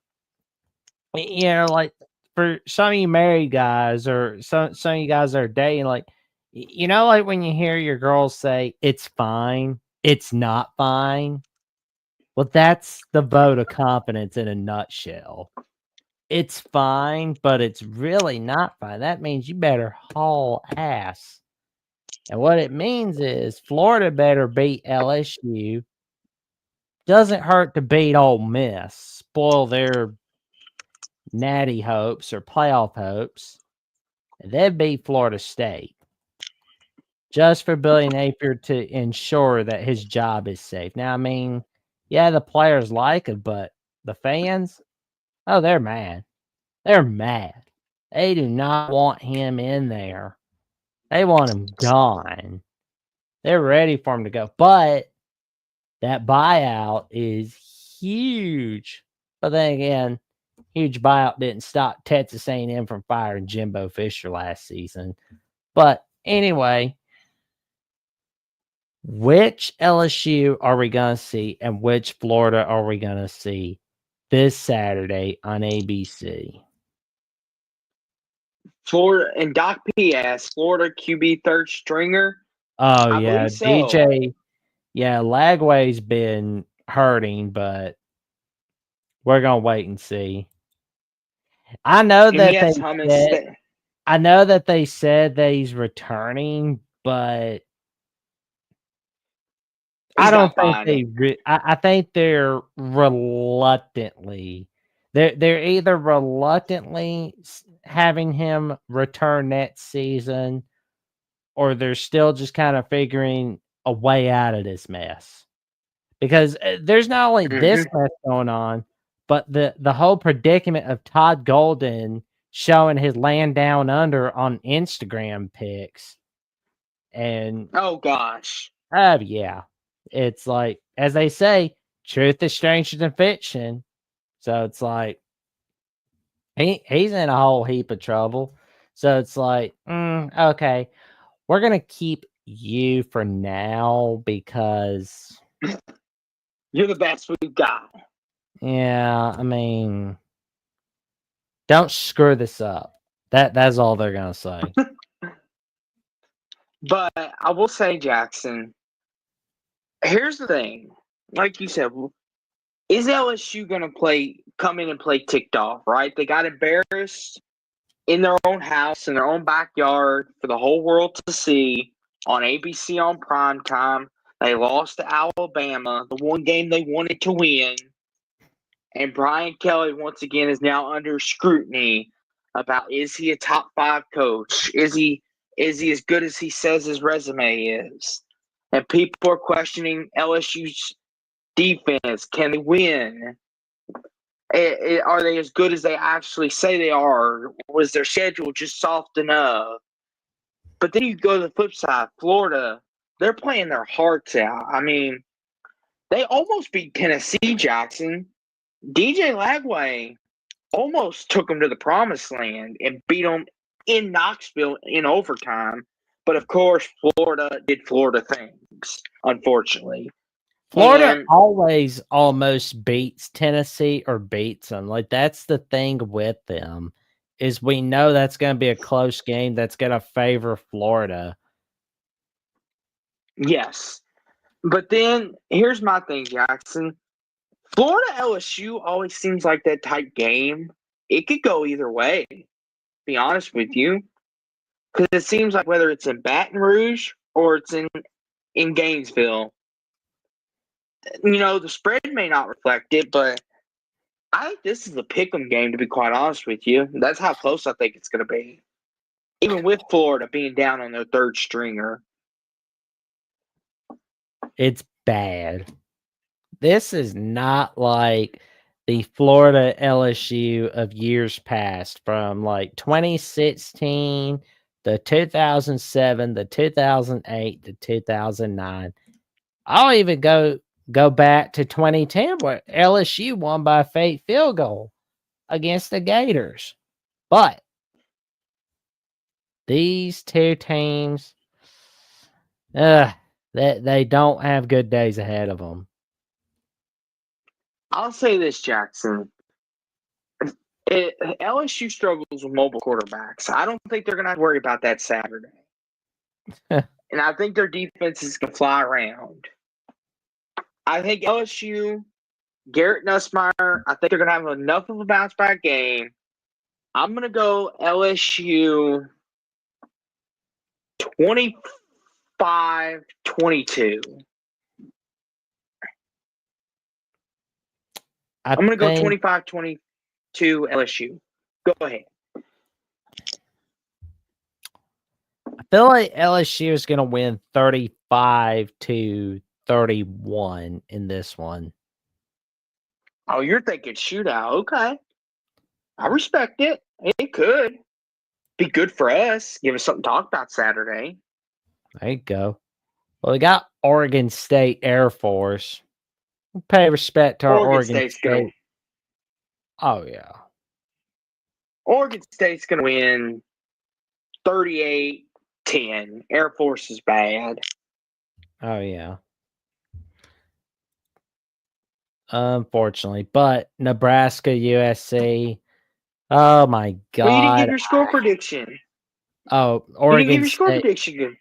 like for some of you married guys or some of you guys that are dating, like, like when you hear your girls say, it's fine, it's not fine. Well, that's the vote of confidence in a nutshell. It's fine, but it's really not fine. That means you better haul ass. And what it means is Florida better beat LSU. Doesn't hurt to beat Ole Miss. Spoil their natty hopes or playoff hopes. And then beat Florida State. Just for Billy Napier to ensure that his job is safe. Now, yeah, the players like it, but the fans, they're mad. They're mad. They do not want him in there. They want him gone. They're ready for him to go. But that buyout is huge. But then again, huge buyout didn't stop Texas A&M from firing Jimbo Fisher last season. But anyway, which LSU are we going to see and which Florida are we going to see? this Saturday on ABC. Florida and Doc P.S. Florida QB third stringer. Oh I yeah, believe so. DJ. Yeah, Lagway's been hurting, but we're gonna wait and see. I know And that yes, they Hummons. said. I know that they said that he's returning, but I He's don't not think buying they. it. I think they're reluctantly. They're either reluctantly having him return next season, or they're still just kind of figuring a way out of this mess. Because there's not only this mess going on, but the whole predicament of Todd Golden showing his land down under on Instagram pics. And Oh gosh. yeah, it's like, as they say, truth is stranger than fiction. So it's like he's in a whole heap of trouble. So it's like, okay, we're gonna keep you for now because You're the best we've got. yeah, I mean, don't screw this up. That's all they're gonna say. But I will say, Jackson, here's the thing. Like you said, is LSU going to come in and play ticked off, right? They got embarrassed in their own house, in their own backyard for the whole world to see on ABC on prime time. They lost to Alabama, the one game they wanted to win. And Brian Kelly, once again, is now under scrutiny about, is he a top 5 coach? Is he as good as he says his resume is? And people are questioning LSU's defense. Can they win? Are they as good as they actually say they are? Was their schedule just soft enough? But then you go to the flip side, Florida, they're playing their hearts out. I mean, they almost beat Tennessee, Jackson. DJ Lagway almost took them to the promised land and beat them in Knoxville in overtime. But of course, Florida did Florida things, unfortunately. Florida And always almost beats Tennessee or beats them. Like, that's the thing with them, is we know that's going to be a close game that's going to favor Florida. yes. But then here's my thing, Jackson. Florida LSU always seems like that tight game. It could go either way, to be honest with you. Because it seems like whether it's in Baton Rouge or it's in Gainesville, the spread may not reflect it, but I think this is a pick'em game, to be quite honest with you. That's how close I think it's going to be. Even with Florida being down on their third stringer. It's bad. This is not like the Florida LSU of years past, from like 2016 to 2007 to 2008 to 2009. I'll even go back to 2010 where LSU won by a fake field goal against the Gators. But these two teams, they don't have good days ahead of them. I'll say this, Jackson. LSU struggles with mobile quarterbacks. I don't think they're going to have to worry about that Saturday. And I think their defense is going to fly around. I think LSU, Garrett Nussmeier, I think they're going to have enough of a bounce back game. I'm going to go LSU 25-22. I'm going to go 25-22 LSU. Go ahead. I feel like LSU is going to win 35-31 in this one. Oh, you're thinking shootout. Okay. I respect it. It could be good for us. Give us something to talk about Saturday. There you go. Well, we got Oregon State Air Force. We'll pay respect to our Oregon State. Oh, yeah. Oregon State's going to win 38-10. Air Force is bad. Oh, yeah. unfortunately. But Nebraska, USC. Oh my Well, you didn't give God. your score prediction. Oh, You didn't give Oregon your score State. prediction. Good.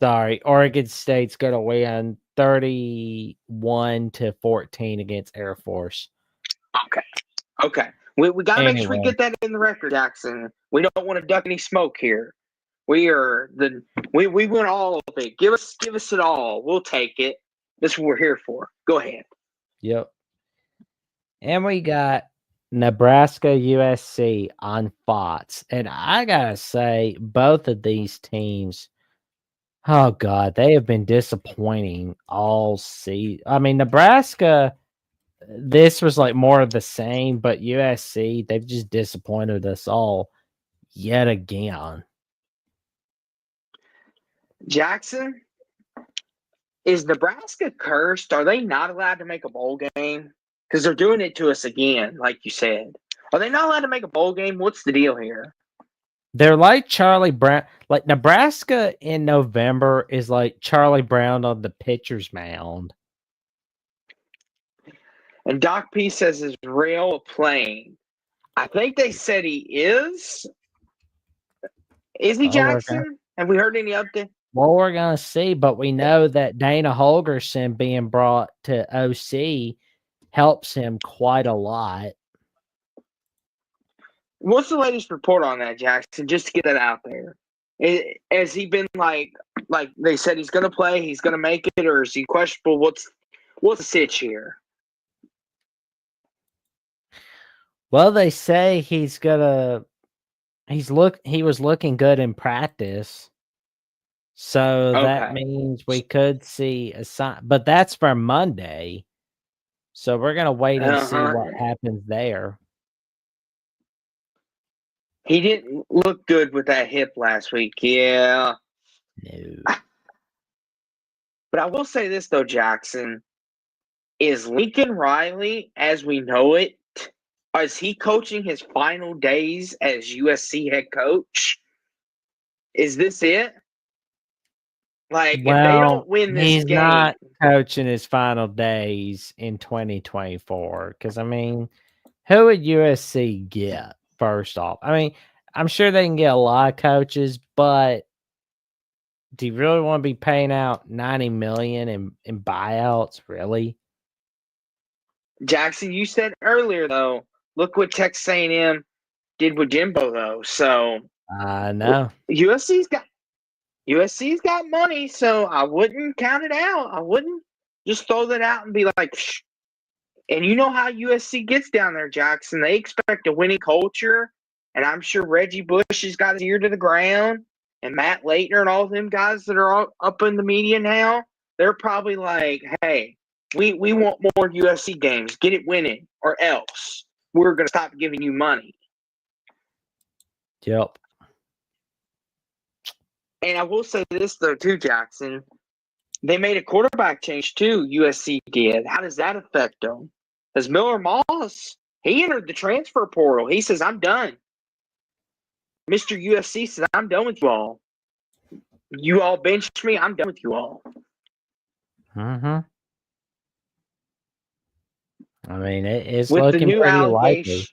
Sorry, Oregon State's going to win 31-14 against Air Force. Okay. We got to make sure we Anyway. get that in the record, Jackson. We don't want to duck any smoke here. We want all of it. Give us it all. We'll take it. This is what we're here for. Go ahead. Yep. And we got Nebraska USC on Fox. And I gotta say, both of these teams, oh God, they have been disappointing all season. I mean, Nebraska, this was like more of the same, but USC, they've just disappointed us all yet again. Jackson, is Nebraska cursed? Are they not allowed to make a bowl game? Because they're doing it to us again, like you said. Are they not allowed to make a bowl game? What's the deal here? They're like Charlie Brown. Like Nebraska in November is like Charlie Brown on the pitcher's mound. And Doc P says, is Rail playing? I think they said he is. Is he, Jackson? Have we heard any update? Well, we're going to see, but we know that Dana Holgerson being brought to OC helps him quite a lot. What's the latest report on that, Jackson? Just to get that out there. Has he been like they said he's going to play, he's going to make it, or is he questionable? What's the sitch here? Well, they say he was looking good in practice. So that means we could see a sign, but that's for Monday. So we're going to wait and see what happens there. He didn't look good with that hip last week. Yeah. No. But I will say this, though, Jackson. Is Lincoln Riley, as we know it, is he coaching his final days as USC head coach? Is this it? Like, if they don't win this he's game, not coaching his final days in 2024. Because, I mean, who would USC get, first off? I mean, I'm sure they can get a lot of coaches, but do you really want to be paying out $90 million in buyouts, really? Jackson, you said earlier, though, look what Texas A&M did with Jimbo, though. So I know. USC's got money, so I wouldn't count it out. I wouldn't just throw that out and be like, shh. And you know how USC gets down there, Jackson. They expect a winning culture, and I'm sure Reggie Bush has got his ear to the ground, and Matt Leitner and all them guys that are up in the media now, they're probably like, hey, we want more USC games. Get it winning, or else we're going to stop giving you money. Yep. And I will say this, though, too, Jackson. They made a quarterback change, too, USC did. How does that affect them? Because Miller Moss, he entered the transfer portal. He says, I'm done. Mr. USC says, I'm done with you all. You all benched me. I'm done with you all. Mm-hmm. I mean, it's with looking the new pretty likely.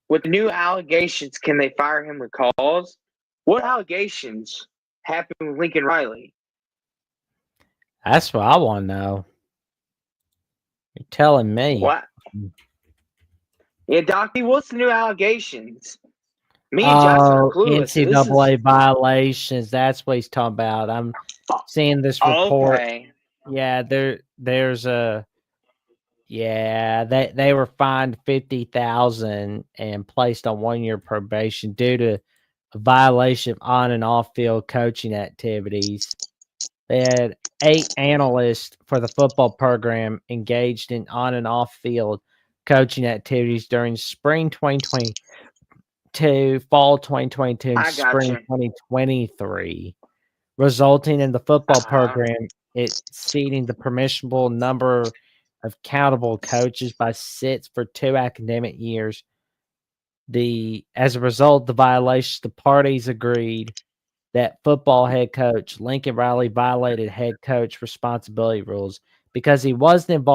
With the new allegations, can they fire him with cause? What allegations happened with Lincoln Riley? That's what I want to know. You're telling me. What? Yeah, Docky, what's the new allegations? Me and Jackson are clueless. NCAA violations. That's what he's talking about. I'm seeing this report. Okay. Yeah, there's a. Yeah, they were fined $50,000 and placed on 1-year probation due to a violation of on and off field coaching activities. They had 8 analysts for the football program engaged in on and off field coaching activities during spring 2022, fall 2022, and spring 2023, resulting in the football program exceeding the permissible number of countable coaches by 6 for 2 academic years. As a result of the violations, the parties agreed that football head coach Lincoln Riley violated head coach responsibility rules because he wasn't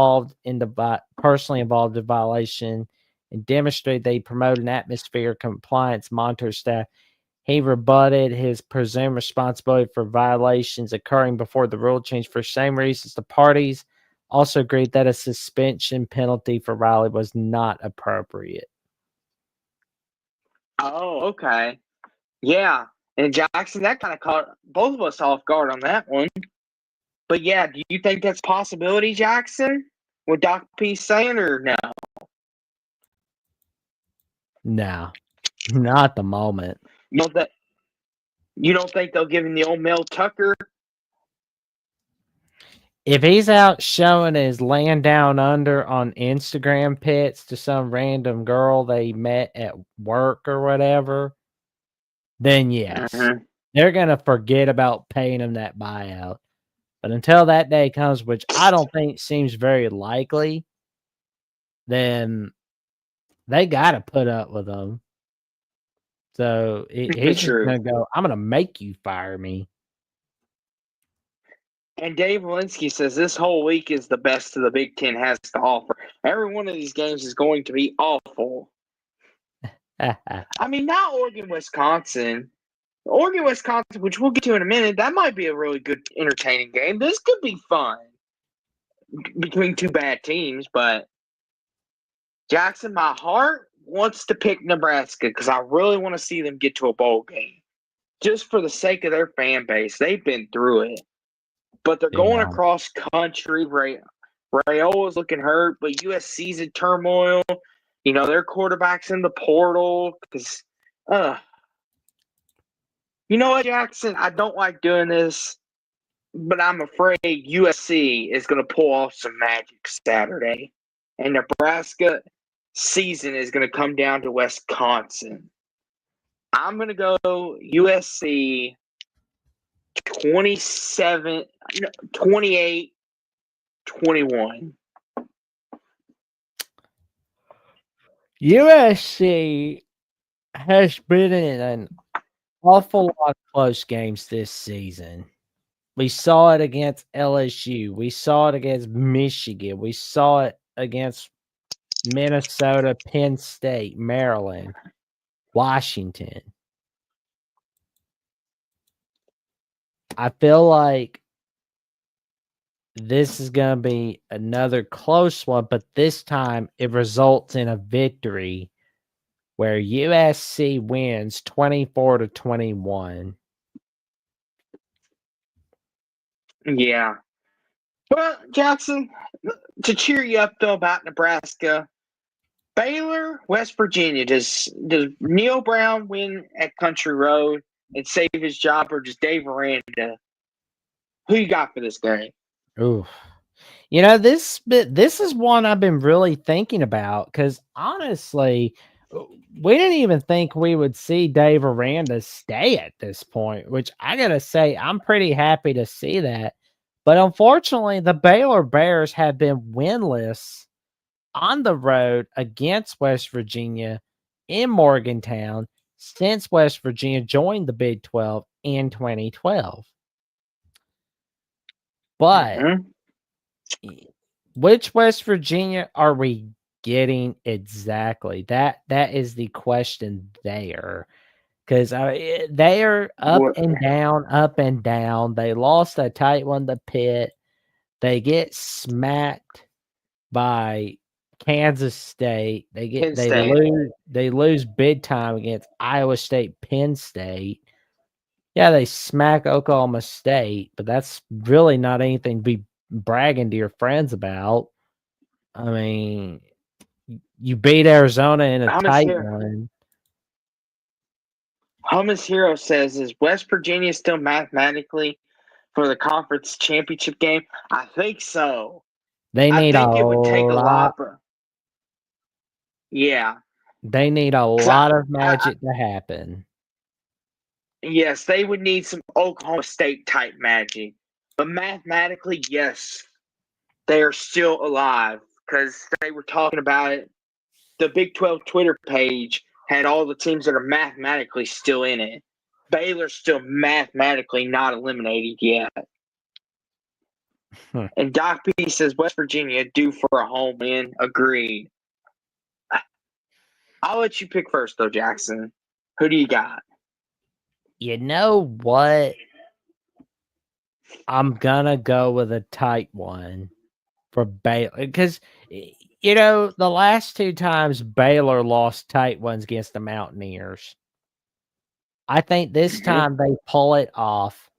personally involved in violation and demonstrated they promoted an atmosphere of compliance monitor staff. He rebutted his presumed responsibility for violations occurring before the rule change. For same reasons, the parties also agreed that a suspension penalty for Riley was not appropriate. Oh, okay. Yeah. And Jackson, that kind of caught both of us off guard on that one. But yeah, do you think that's a possibility, Jackson? What Doc P saying or no? No, not at the moment. You don't think they'll give him the old Mel Tucker? If he's out showing his laying down under on Instagram pics to some random girl they met at work or whatever, then yes, they're going to forget about paying him that buyout. But until that day comes, which I don't think seems very likely, then they got to put up with him. So he's just going to go, I'm going to make you fire me. And Dave Walensky says this whole week is the best the Big Ten has to offer. Every one of these games is going to be awful. I mean, not Oregon, Wisconsin. Oregon, Wisconsin, which we'll get to in a minute, that might be a really good, entertaining game. This could be fun between two bad teams, but Jackson, my heart wants to pick Nebraska because I really want to see them get to a bowl game just for the sake of their fan base. They've been through it. But they're going across country. Rayola's looking hurt, but USC's in turmoil. You know, their quarterback's in the portal. Because, you know what, Jackson? I don't like doing this, but I'm afraid USC is going to pull off some magic Saturday. And Nebraska season is going to come down to Wisconsin. I'm going to go USC 28-21. USC has been in an awful lot of close games this season. We saw it against LSU. We saw it against Michigan. We saw it against Minnesota, Penn State, Maryland, Washington. I feel like this is going to be another close one, but this time it results in a victory where USC wins 24-21. Yeah. Well, Jackson, to cheer you up though about Nebraska, Baylor, West Virginia. Does Neil Brown win at Country Road and save his job, or does Dave Aranda? Who you got for this game? Ooh, you know, this is one I've been really thinking about because honestly, we didn't even think we would see Dave Aranda stay at this point, which I gotta say I'm pretty happy to see that. But unfortunately, the Baylor Bears have been winless on the road against West Virginia in Morgantown since West Virginia joined the Big 12 in 2012. But which West Virginia are we getting exactly? That is the question there. Because they are up and down. They lost a tight one to Pitt. They get smacked by Kansas State. They lose big time against Iowa State, Penn State. Yeah, they smack Oklahoma State, but that's really not anything to be bragging to your friends about. I mean, you beat Arizona in a tight one. Hummus Hero says, is West Virginia still mathematically for the conference championship game? I think so. They need it would take a lot. Yeah. They need a lot of magic to happen. Yes, they would need some Oklahoma State type magic. But mathematically, yes, they are still alive because they were talking about it. The Big 12 Twitter page had all the teams that are mathematically still in it. Baylor's still mathematically not eliminated yet. And Doc P says West Virginia due for a home win. Agreed. I'll let you pick first, though, Jackson. Who do you got? You know what? I'm gonna go with a tight one for Baylor because the last 2 times Baylor lost tight ones against the Mountaineers. I think this time they pull it off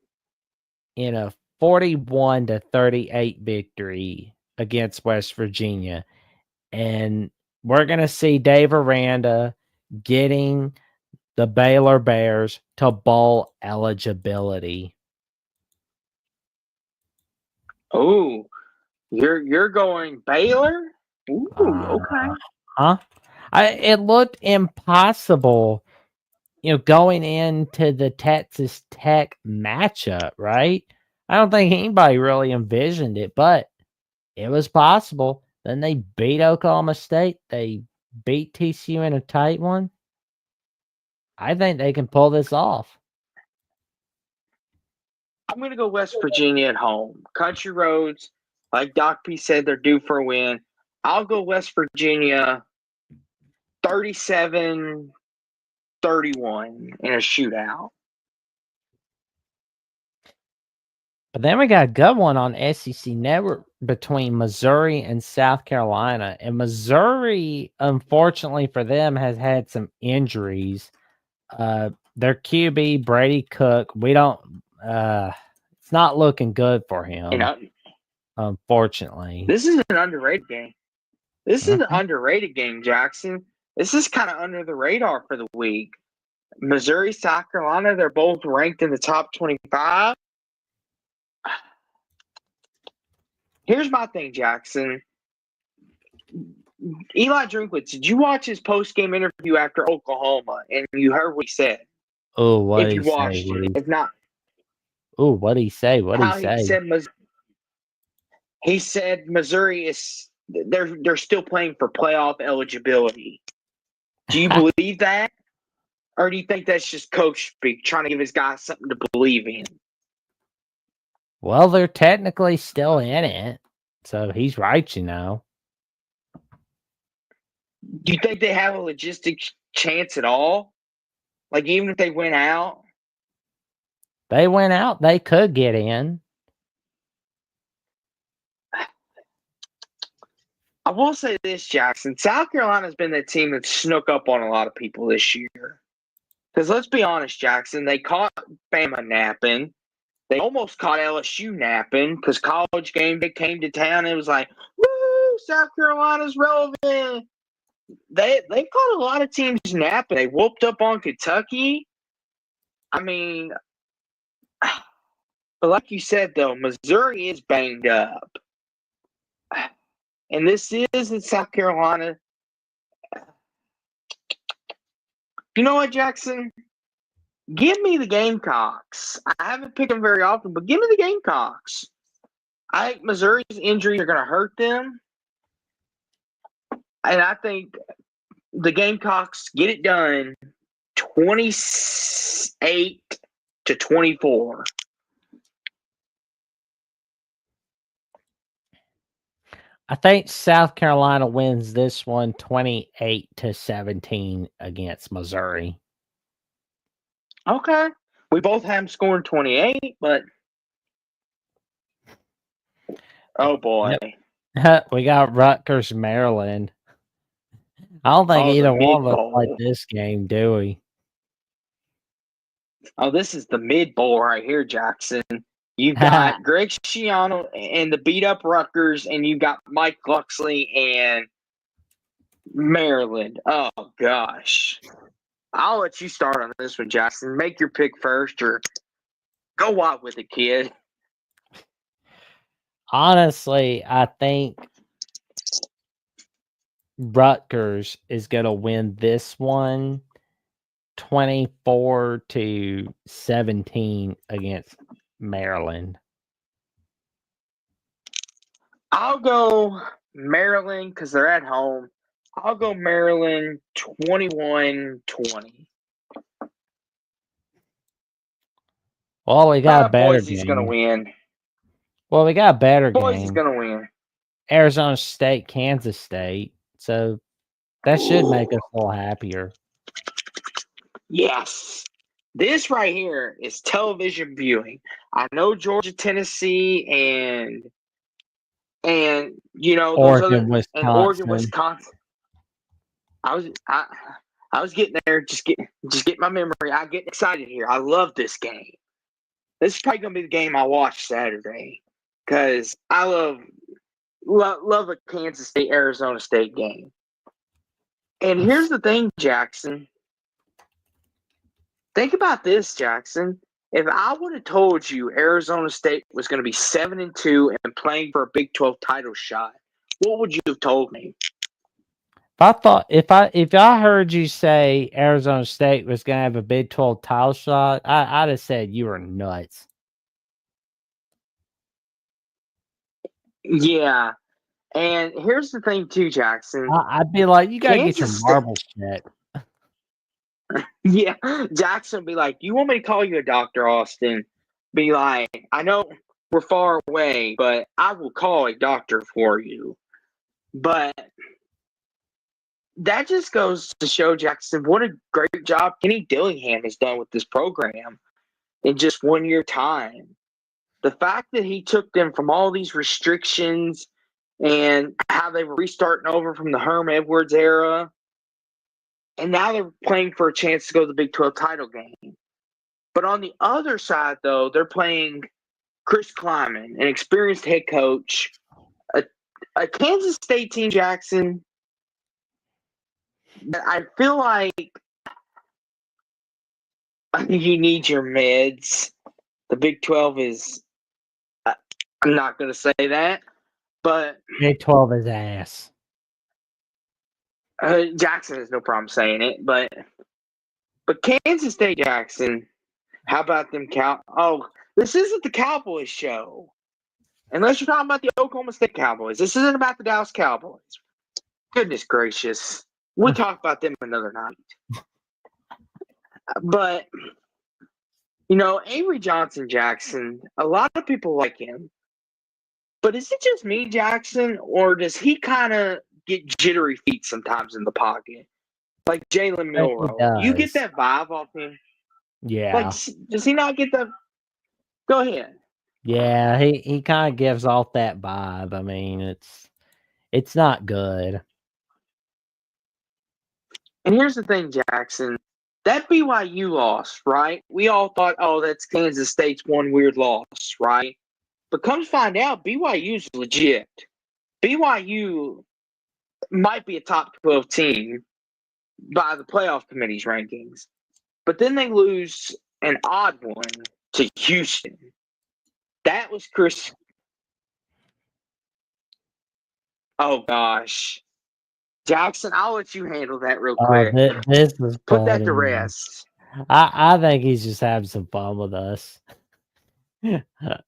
in a 41-38 victory against West Virginia, and we're gonna see Dave Aranda getting the Baylor Bears to bowl eligibility. Oh, you're going Baylor? Ooh, okay. It looked impossible, going into the Texas Tech matchup, right? I don't think anybody really envisioned it, but it was possible. Then they beat Oklahoma State. They beat TCU in a tight one. I think they can pull this off. I'm going to go West Virginia at home. Country Roads, like Doc P said, they're due for a win. I'll go West Virginia 37-31 in a shootout. But then we got a good one on SEC Network between Missouri and South Carolina. And Missouri, unfortunately for them, has had some injuries. Their QB, Brady Cook, it's not looking good for him, unfortunately. This is an underrated game. This is an underrated game, Jackson. This is kind of under the radar for the week. Missouri, South Carolina, they're both ranked in the top 25. Here's my thing, Jackson. Eli Drinkwitz, did you watch his post-game interview after Oklahoma? And you heard what he said. Oh, what if he you watched say? it. If not. Oh, what did he say? What did he say? He said Missouri is they're still playing for playoff eligibility. Do you believe that? Or do you think that's just coach speak, trying to give his guys something to believe in? Well, they're technically still in it. So he's right, Do you think they have a logistic chance at all? Like, even if they went out? They went out, they could get in. I will say this, Jackson. South Carolina's been the team that snuck up on a lot of people this year. Because let's be honest, Jackson, they caught Bama napping. They almost caught LSU napping because College Game Day came to town and it was like, woo, South Carolina's relevant. They caught a lot of teams napping. They whooped up on Kentucky. I mean, but like you said, though, Missouri is banged up. And this is in South Carolina. You know what, Jackson? Give me the Gamecocks. I haven't picked them very often, but give me the Gamecocks. I think Missouri's injuries are going to hurt them. And I think the Gamecocks get it done 28-24. I think South Carolina wins this one 28-17 against Missouri. Okay. We both have them scoring 28, but oh boy. Yep. We got Rutgers, Maryland. I don't think either one of us like this game, do we? Oh, this is the mid bowl right here, Jackson. You've got Greg Schiano and the beat up Rutgers, and you've got Mike Luxley and Maryland. Oh gosh. I'll let you start on this one, Jackson. Make your pick first, or go wild with it, kid. Honestly, I think Rutgers is going to win this one 24-17 against Maryland. I'll go Maryland because they're at home. I'll go Maryland 21-20. Well, we got a better Boise's game. going to win. Well, we got a better Boys is game. gonna win. Arizona State, Kansas State. So that should make us a little happier. Yes. This right here is television viewing. I know Georgia, Tennessee, and those Oregon, other and Oregon, Wisconsin. Wisconsin. I was getting there. Just get my memory. I get excited here. I love this game. This is probably gonna be the game I watch Saturday because I love a Kansas State Arizona State game. And here's the thing, Jackson. Think about this, Jackson. If I would have told you Arizona State was going to be 7-2 and playing for a Big 12 title shot, what would you have told me? If I heard you say Arizona State was gonna have a Big 12 title shot, I'd have said you were nuts. Yeah. And here's the thing too, Jackson. I'd be like, you gotta get your Kansas State- marbles checked. Yeah. Jackson would be like, you want me to call you a doctor, Austin? Be like, I know we're far away, but I will call a doctor for you. But that just goes to show, Jackson, what a great job Kenny Dillingham has done with this program in just 1 year time. The fact that he took them from all these restrictions and how they were restarting over from the Herm Edwards era, and now they're playing for a chance to go to the Big 12 title game. But on the other side, though, they're playing Chris Kleiman, an experienced head coach, a Kansas State team, Jackson, that I feel like you need your meds. The Big 12 is, I'm not going to say that, but Big 12 is ass. Jackson has no problem saying it, but Kansas State, Jackson, how about them Oh, this isn't the Cowboys show. Unless you're talking about the Oklahoma State Cowboys. This isn't about the Dallas Cowboys. Goodness gracious. We'll talk about them another night. But, Avery Johnson Jackson, a lot of people like him. But is it just me, Jackson, or does he kind of get jittery feet sometimes in the pocket? Like Jalen Milroe. You get that vibe off him? Yeah. Like, does he not get that? Go ahead. Yeah, he kind of gives off that vibe. I mean, it's not good. And here's the thing, Jackson. That BYU loss, right? We all thought, oh, that's Kansas State's one weird loss, right? But come to find out, BYU's legit. BYU might be a top 12 team by the playoff committee's rankings. But then they lose an odd one to Houston. That was Chris. Oh, gosh. Jackson, I'll let you handle that real quick. This is Put that funny, to man. rest. I think he's just having some fun with us.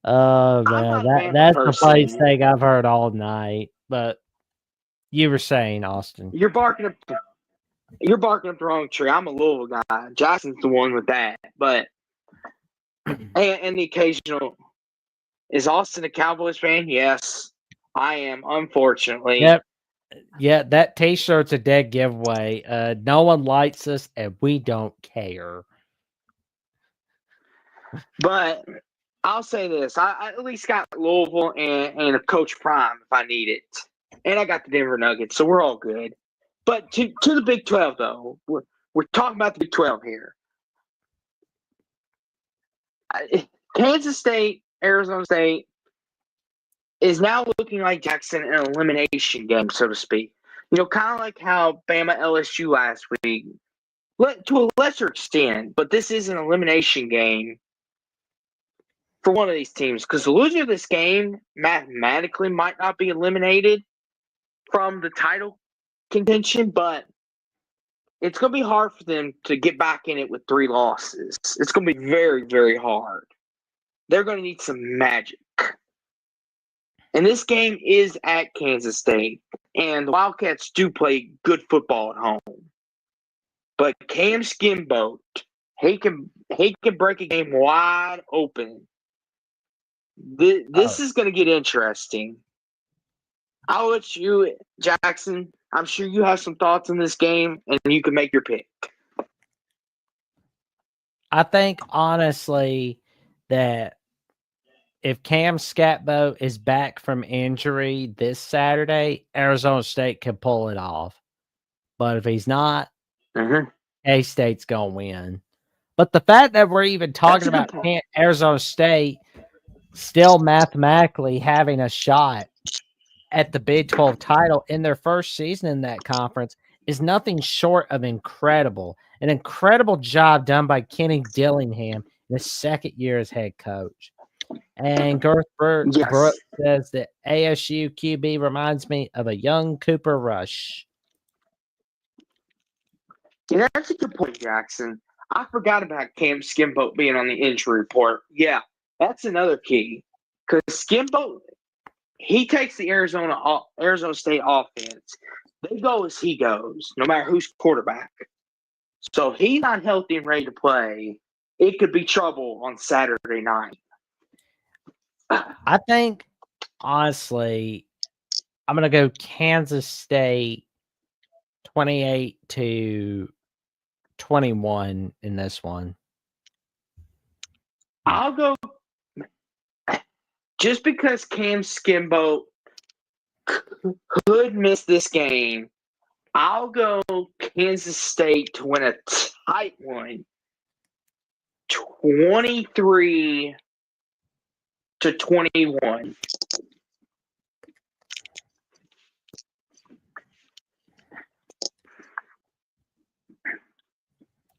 Oh man, that's the funniest thing I've heard all night. But you were saying, Austin, you're barking up the wrong tree. I'm a Louisville guy. Jackson's the one with that. But and the occasional, is Austin a Cowboys fan? Yes, I am. Unfortunately. Yep. Yeah, that T-shirt's a dead giveaway. No one likes us, and we don't care. But I'll say this: I at least got Louisville and a Coach Prime if I need it, and I got the Denver Nuggets, so we're all good. But to the Big 12 though, we're talking about the Big 12 here. Kansas State, Arizona State is now looking like, Jackson, an elimination game, so to speak. Kind of like how Bama LSU last week, to a lesser extent, but this is an elimination game for one of these teams, because the loser of this game mathematically might not be eliminated from the title contention, but it's going to be hard for them to get back in it with 3 losses. It's going to be very, very hard. They're going to need some magic. And this game is at Kansas State, and the Wildcats do play good football at home. But Cam Skimboat, he can break a game wide open This is going to get interesting. I'll let you, Jackson. I'm sure you have some thoughts on this game, and you can make your pick. I think honestly that if Cam Scatbo is back from injury this Saturday, Arizona State can pull it off. But if he's not, A-State's going to win. But the fact that we're even talking about Arizona State still mathematically having a shot at the Big 12 title in their first season in that conference is nothing short of incredible. An incredible job done by Kenny Dillingham in his second year as head coach. And Garth Brooks says that ASU QB reminds me of a young Cooper Rush. Yeah, that's a good point, Jackson. I forgot about Cam Skimbo being on the injury report. Yeah, that's another key. Because Skimbo, he takes the Arizona State offense. They go as he goes, no matter who's quarterback. So if he's not healthy and ready to play, it could be trouble on Saturday night. I think, honestly, I'm going to go Kansas State 28-21 in this one. I'll go just because Cam Skimbo could miss this game. I'll go Kansas State to win a tight one, 23-21.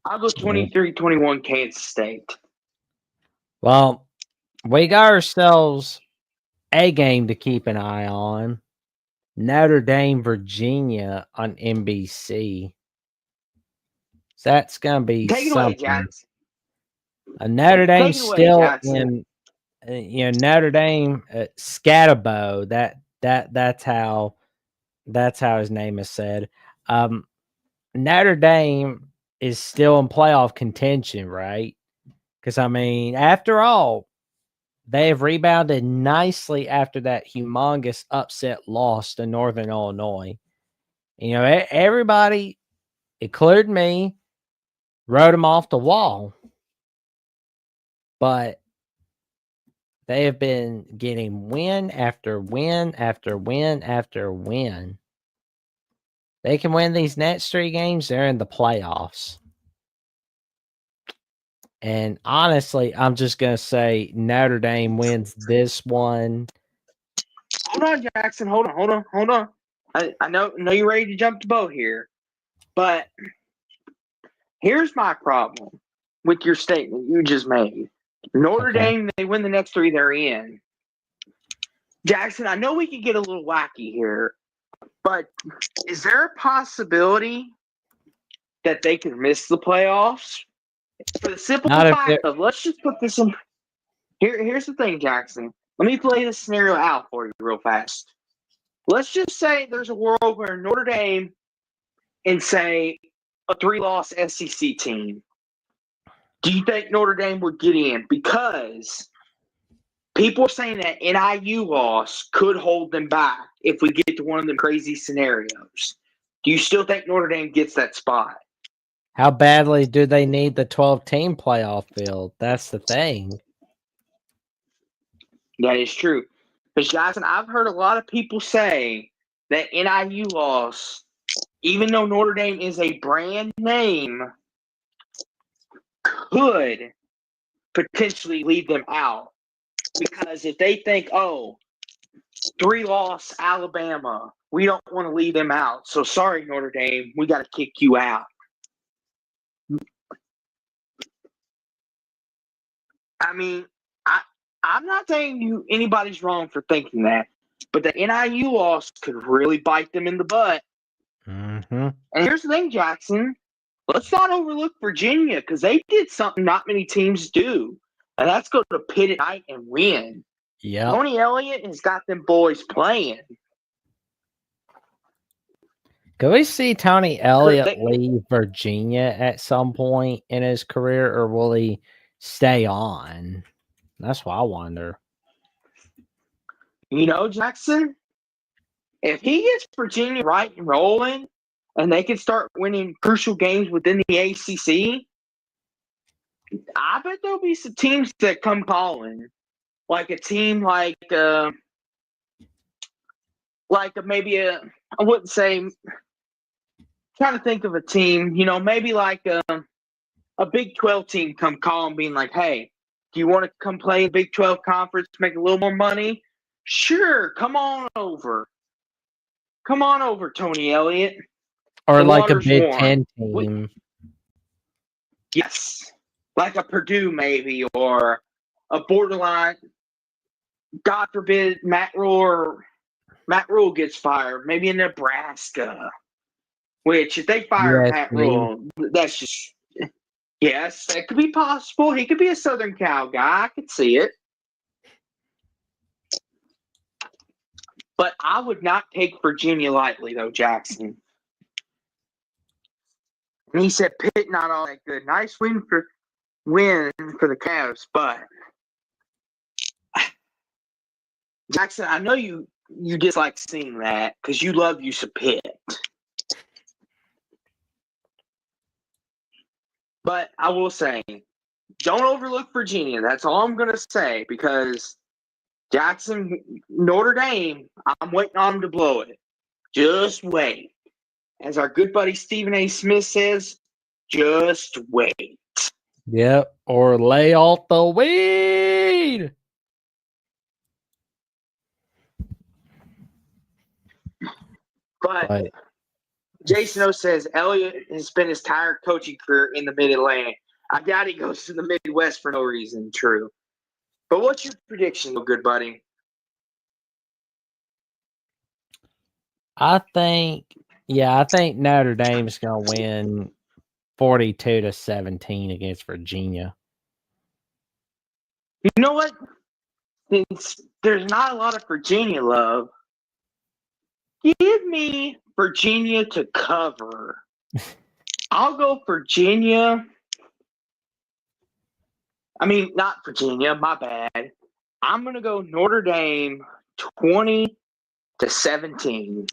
I'll go 23-21 Kansas State. Well, we got ourselves a game to keep an eye on. Notre Dame, Virginia on NBC. So that's going to be something. Notre Dame still in, Notre Dame, Scatabo. That's how his name is said. Notre Dame is still in playoff contention, right? Because I mean, after all, they have rebounded nicely after that humongous upset loss to Northern Illinois. Everybody, including me, wrote them off the wall. But they have been getting win after win after win after win. They can win these next 3 games, they're in the playoffs. And honestly, I'm just going to say Notre Dame wins this one. Hold on, Jackson. Hold on. I know you're ready to jump the boat here. But here's my problem with your statement you just made. Notre Dame, they win the next 3 they're in. Jackson, I know we could get a little wacky here, but is there a possibility that they could miss the playoffs? For the simple fact of, let's just put this in. Here's the thing, Jackson. Let me play this scenario out for you real fast. Let's just say there's a world where Notre Dame and, say, a 3-loss SEC team. Do you think Notre Dame would get in? Because people are saying that NIU loss could hold them back if we get to one of them crazy scenarios. Do you still think Notre Dame gets that spot? How badly do they need the 12-team playoff field? That's the thing. That is true. But, Jackson, I've heard a lot of people say that NIU loss, even though Notre Dame is a brand name, could potentially leave them out. Because if they think, 3-loss Alabama, we don't want to leave them out. So, sorry, Notre Dame, we got to kick you out. I mean, I'm not saying anybody's wrong for thinking that, but the NIU loss could really bite them in the butt. Mm-hmm. And here's the thing, Jackson. Let's not overlook Virginia because they did something not many teams do, and that's go to Pitt at night and win. Yeah. Tony Elliott has got them boys playing. Could we see Tony Elliott leave Virginia at some point in his career, or will he stay on? That's what I wonder. Jackson, if he gets Virginia right and rolling and they can start winning crucial games within the ACC, I bet there'll be some teams that come calling. Like a team I wouldn't say, trying to think of a team, maybe like a Big 12 team come calling being like, hey, do you want to come play a Big 12 conference to make a little more money? Sure, come on over. Come on over, Tony Elliott. Or The like a water's Big warm. Ten team. Yes. Like a Purdue maybe, or a borderline, God forbid, Matt Rule gets fired. Maybe in Nebraska. Which, if they fire Matt Rule, that's just, yes, that could be possible. He could be a Southern Cal guy. I could see it. But I would not take Virginia lightly, though, Jackson. And he said Pitt not all that good. Nice win for the Cavs, but Jackson, I know you dislike seeing that because you love you some Pitt. But I will say, don't overlook Virginia. That's all I'm going to say, because Jackson, Notre Dame, I'm waiting on them to blow it. Just wait. As our good buddy Stephen A. Smith says, just wait. Yep, or lay off the weed. But Jason O says Elliott has spent his entire coaching career in the Mid-Atlantic. I doubt he goes to the Midwest for no reason. True. But what's your prediction, good buddy? I think Notre Dame is going to win 42-17 against Virginia. You know what? Since there's not a lot of Virginia love, give me Virginia to cover. I'll go Virginia. I mean, not Virginia, my bad. I'm going to go Notre Dame 20-17.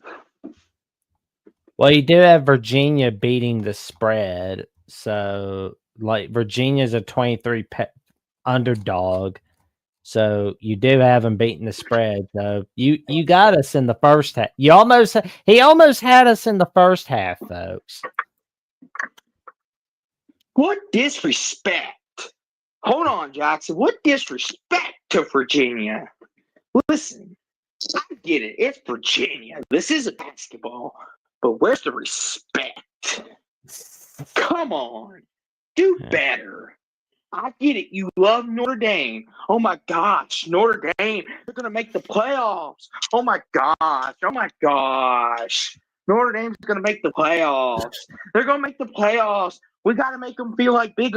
Well, you do have Virginia beating the spread. So, like, Virginia's a 23 underdog. So, you do have them beating the spread. So, you got us in the first half. He almost had us in the first half, folks. What disrespect. Hold on, Jackson. What disrespect to Virginia. Listen, I get it. It's Virginia. This isn't basketball. But where's the respect? Come on. Do better. I get it. You love Notre Dame. Oh, my gosh. Notre Dame. They're going to make the playoffs. Oh, my gosh. Oh, my gosh. Notre Dame's going to make the playoffs. They're going to make the playoffs. We got to make them feel like big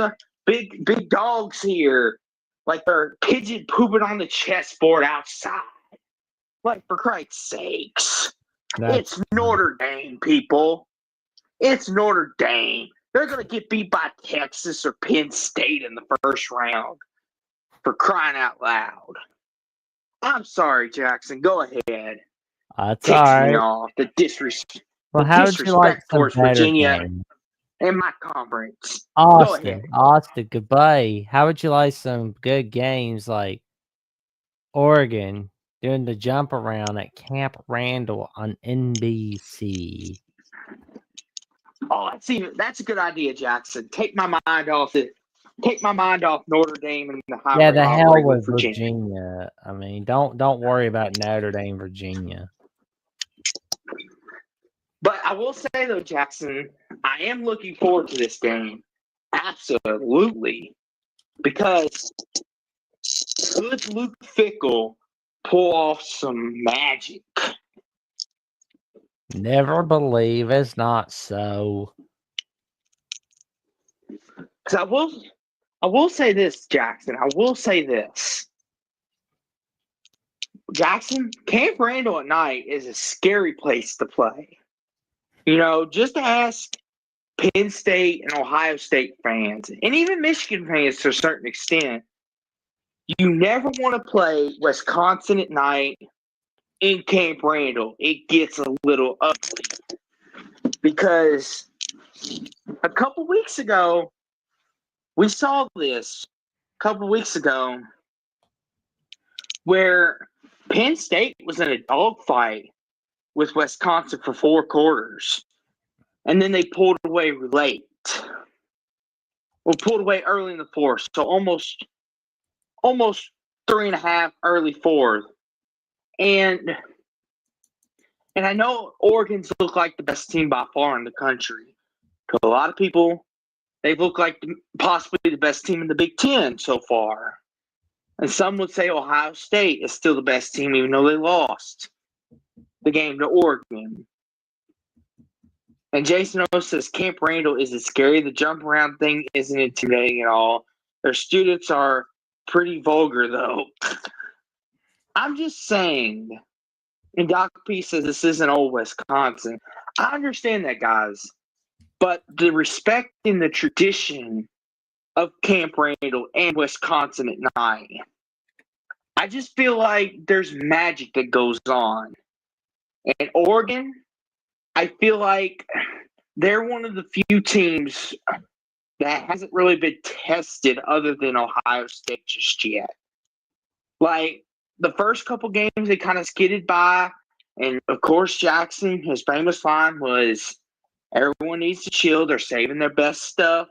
dogs here. Like they're pigeon pooping on the chessboard outside. Like, for Christ's sakes. It's Notre Dame, people. It's Notre Dame. They're going to get beat by Texas or Penn State in the first round. For crying out loud. I'm sorry, Jackson. Go ahead. That's all right. Me off. The disrespect. Well, how would you like towards Virginia in my conference? Austin, goodbye. How would you like some good games like Oregon doing the jump around at Camp Randall on NBC? Oh, that's a good idea, Jackson. Take my mind off Notre Dame and the highway. Yeah, the hell with Virginia. I mean, don't worry about Notre Dame, Virginia. But I will say though, Jackson, I am looking forward to this game. Absolutely. Because could Luke Fickell pull off some magic? Never believe it's not so. Because I will say this, Jackson. I will say this. Jackson, Camp Randall at night is a scary place to play. Just ask Penn State and Ohio State fans, and even Michigan fans to a certain extent. You never want to play Wisconsin at night in Camp Randall, it gets a little ugly. Because a couple weeks ago, we saw this where Penn State was in a dogfight with Wisconsin for 4 quarters. And then they pulled away late. Well, pulled away early in the fourth. So almost 3.5 early fourth. And I know Oregon's look like the best team by far in the country. To a lot of people, they look like possibly the best team in the Big Ten so far. And some would say Ohio State is still the best team, even though they lost the game to Oregon. And Jason O says Camp Randall isn't scary. The jump around thing isn't intimidating at all. Their students are pretty vulgar, though. I'm just saying. And Doc P says this isn't old Wisconsin. I understand that, guys. But the respect and the tradition of Camp Randall and Wisconsin at night, I just feel like there's magic that goes on. And Oregon, I feel like they're one of the few teams that hasn't really been tested other than Ohio State just yet. Like, the first couple games, they kind of skidded by. And, of course, Jackson, his famous line was, everyone needs to chill. They're saving their best stuff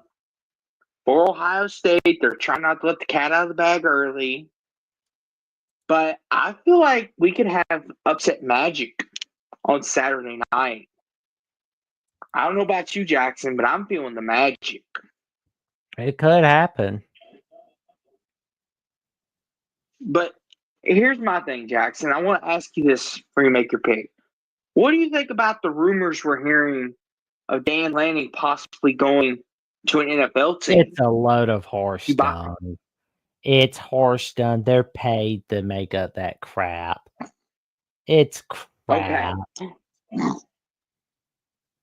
for Ohio State. They're trying not to let the cat out of the bag early. But I feel like we could have upset magic on Saturday night. I don't know about you, Jackson, but I'm feeling the magic. It could happen. But here's my thing, Jackson. I want to ask you this before you make your pick. What do you think about the rumors we're hearing of Dan Lanning possibly going to an NFL team? It's a load of horse dung. It's horse dung. They're paid to make up that crap. It's crap. Okay.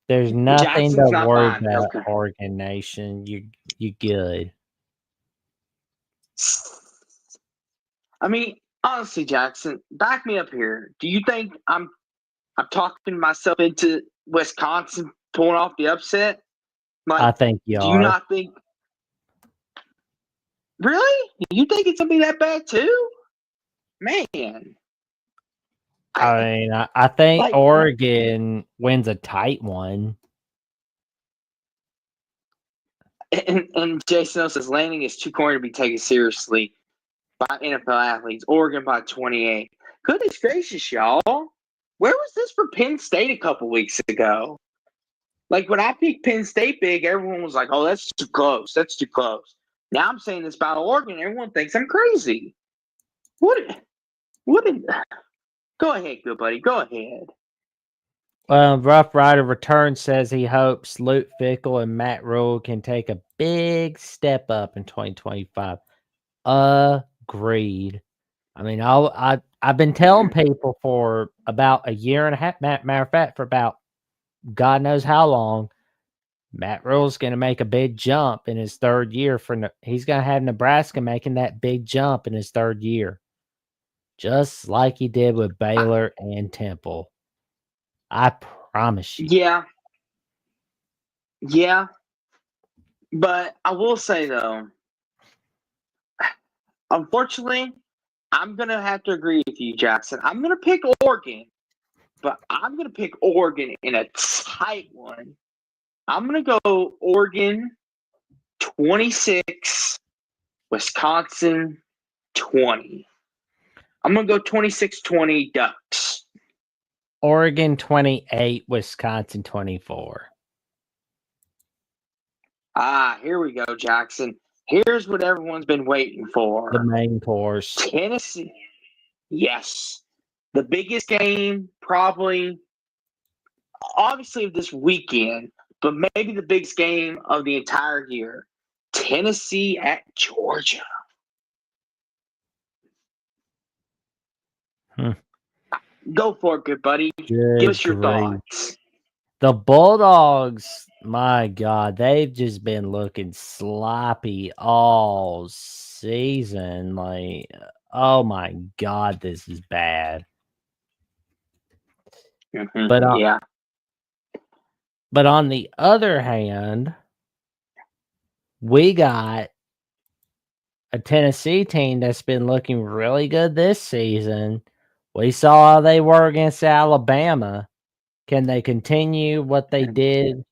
There's nothing Jackson's to not worry fine. about, Okay. Oregon Nation. You good. I mean, honestly, Jackson, back me up here. Do you think I'm talking myself into Wisconsin pulling off the upset? Like, I think you do are. you not think? Really? You think it's gonna be that bad too? Man. I mean, I think like- Oregon wins a tight one. And Jason says Lanning is too corny to be taken seriously by NFL athletes. Oregon by 28. Goodness gracious, y'all. Where was this for Penn State a couple weeks ago? Like, when I picked Penn State big, everyone was like, oh, that's too close. That's too close. Now I'm saying this about Oregon. Everyone thinks I'm crazy. What? Go ahead, good buddy. Go ahead. Rough Rider Return says he hopes Luke Fickell and Matt Rule can take a big step up in 2025. Agreed. I mean, I've been telling people for about a year and a half. Matter of fact, for about God knows how long, Matt Rule's going to make a big jump in his third year. He's going to have Nebraska making that big jump in his third year, just like he did with Baylor and Temple. I promise you. Yeah. But I will say, though, unfortunately, I'm going to have to agree with you, Jackson. I'm going to pick Oregon, but I'm going to pick Oregon in a tight one. I'm going to go Oregon 26, Wisconsin 20. I'm going to go 26-20 Ducks. Oregon 28, Wisconsin 24. Here we go, Jackson. Here's what everyone's been waiting for. The main course. Tennessee. Yes. The biggest game, probably, obviously, of this weekend, but maybe the biggest game of the entire year. Tennessee at Georgia. Go for it, good buddy. Give us your thoughts. The Bulldogs, my God, they've just been looking sloppy all season. Like, oh my God, this is bad. But Yeah. but on the other hand, we got a Tennessee team that's been looking really good this season. We saw how they were against Alabama. Can they continue what they did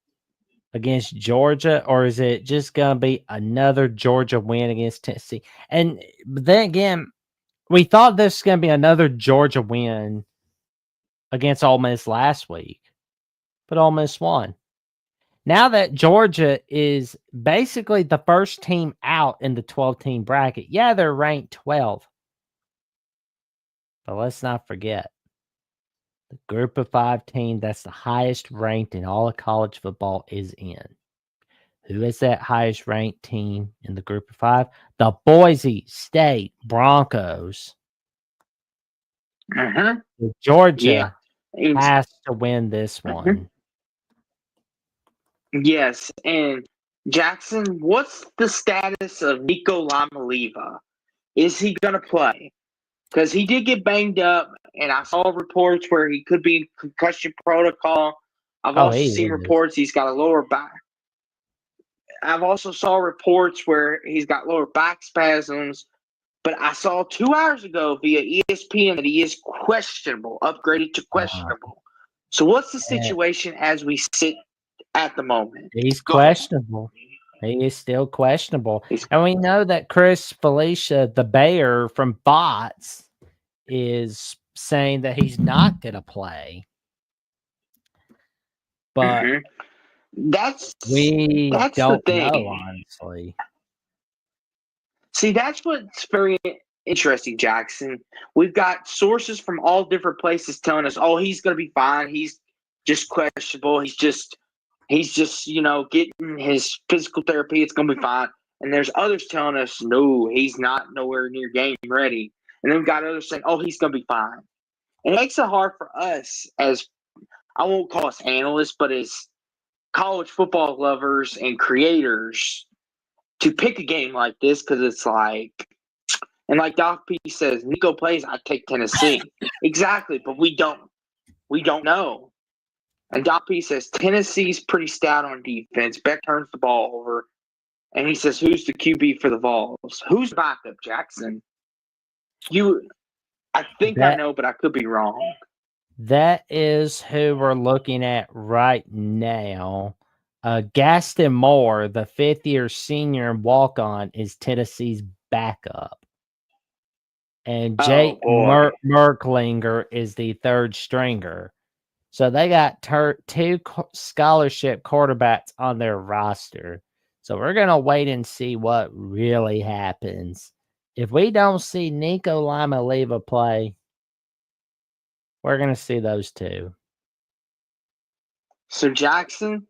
against Georgia, or is it just going to be another Georgia win against Tennessee? And then again, we thought this was going to be another Georgia win against Ole Miss last week, but Ole Miss won. Now that Georgia is basically the first team out in the 12-team bracket, yeah, they're ranked 12. But let's not forget, the group of 5 team that's the highest ranked in all of college football is in. Who is that highest ranked team in the group of 5? The Boise State Broncos. Georgia has to win this one. Yes, and Jackson, what's the status of Nico Lamaliva? Is he going to play? Because he did get banged up, and I saw reports where he could be in concussion protocol. I've also seen reports he's got a lower back. I've also saw reports where he's got lower back spasms. But I saw 2 hours ago via ESPN that he is questionable, upgraded to questionable. So what's the situation as we sit at the moment? He's questionable. He is still questionable. And we know that Chris Felicia, the Bear from Bots, is saying that he's not going to play. But we don't know, honestly. See, that's what's very interesting, Jackson. We've got sources from all different places telling us, oh, he's going to be fine. He's just questionable. He's just, getting his physical therapy. It's going to be fine. And there's others telling us, no, he's not nowhere near game ready. And then we've got others saying, oh, he's going to be fine. And it makes it hard for us as, I won't call us analysts, but as college football lovers and creators to pick a game like this, because it's like, and like Doc P says, Nico plays, I take Tennessee. Exactly, but we don't know. And Doc P says Tennessee's pretty stout on defense. Beck turns the ball over, and he says, "Who's the QB for the Vols? Who's backup, Jackson?" I think I know, but I could be wrong. That is who we're looking at right now. Gaston Moore, the 5th-year senior walk-on, is Tennessee's backup. And Jake Merklinger is the 3rd stringer. So they got 2 scholarship quarterbacks on their roster. So we're going to wait and see what really happens. If we don't see Nico Lamaliva play, we're going to see those 2. So, Jackson,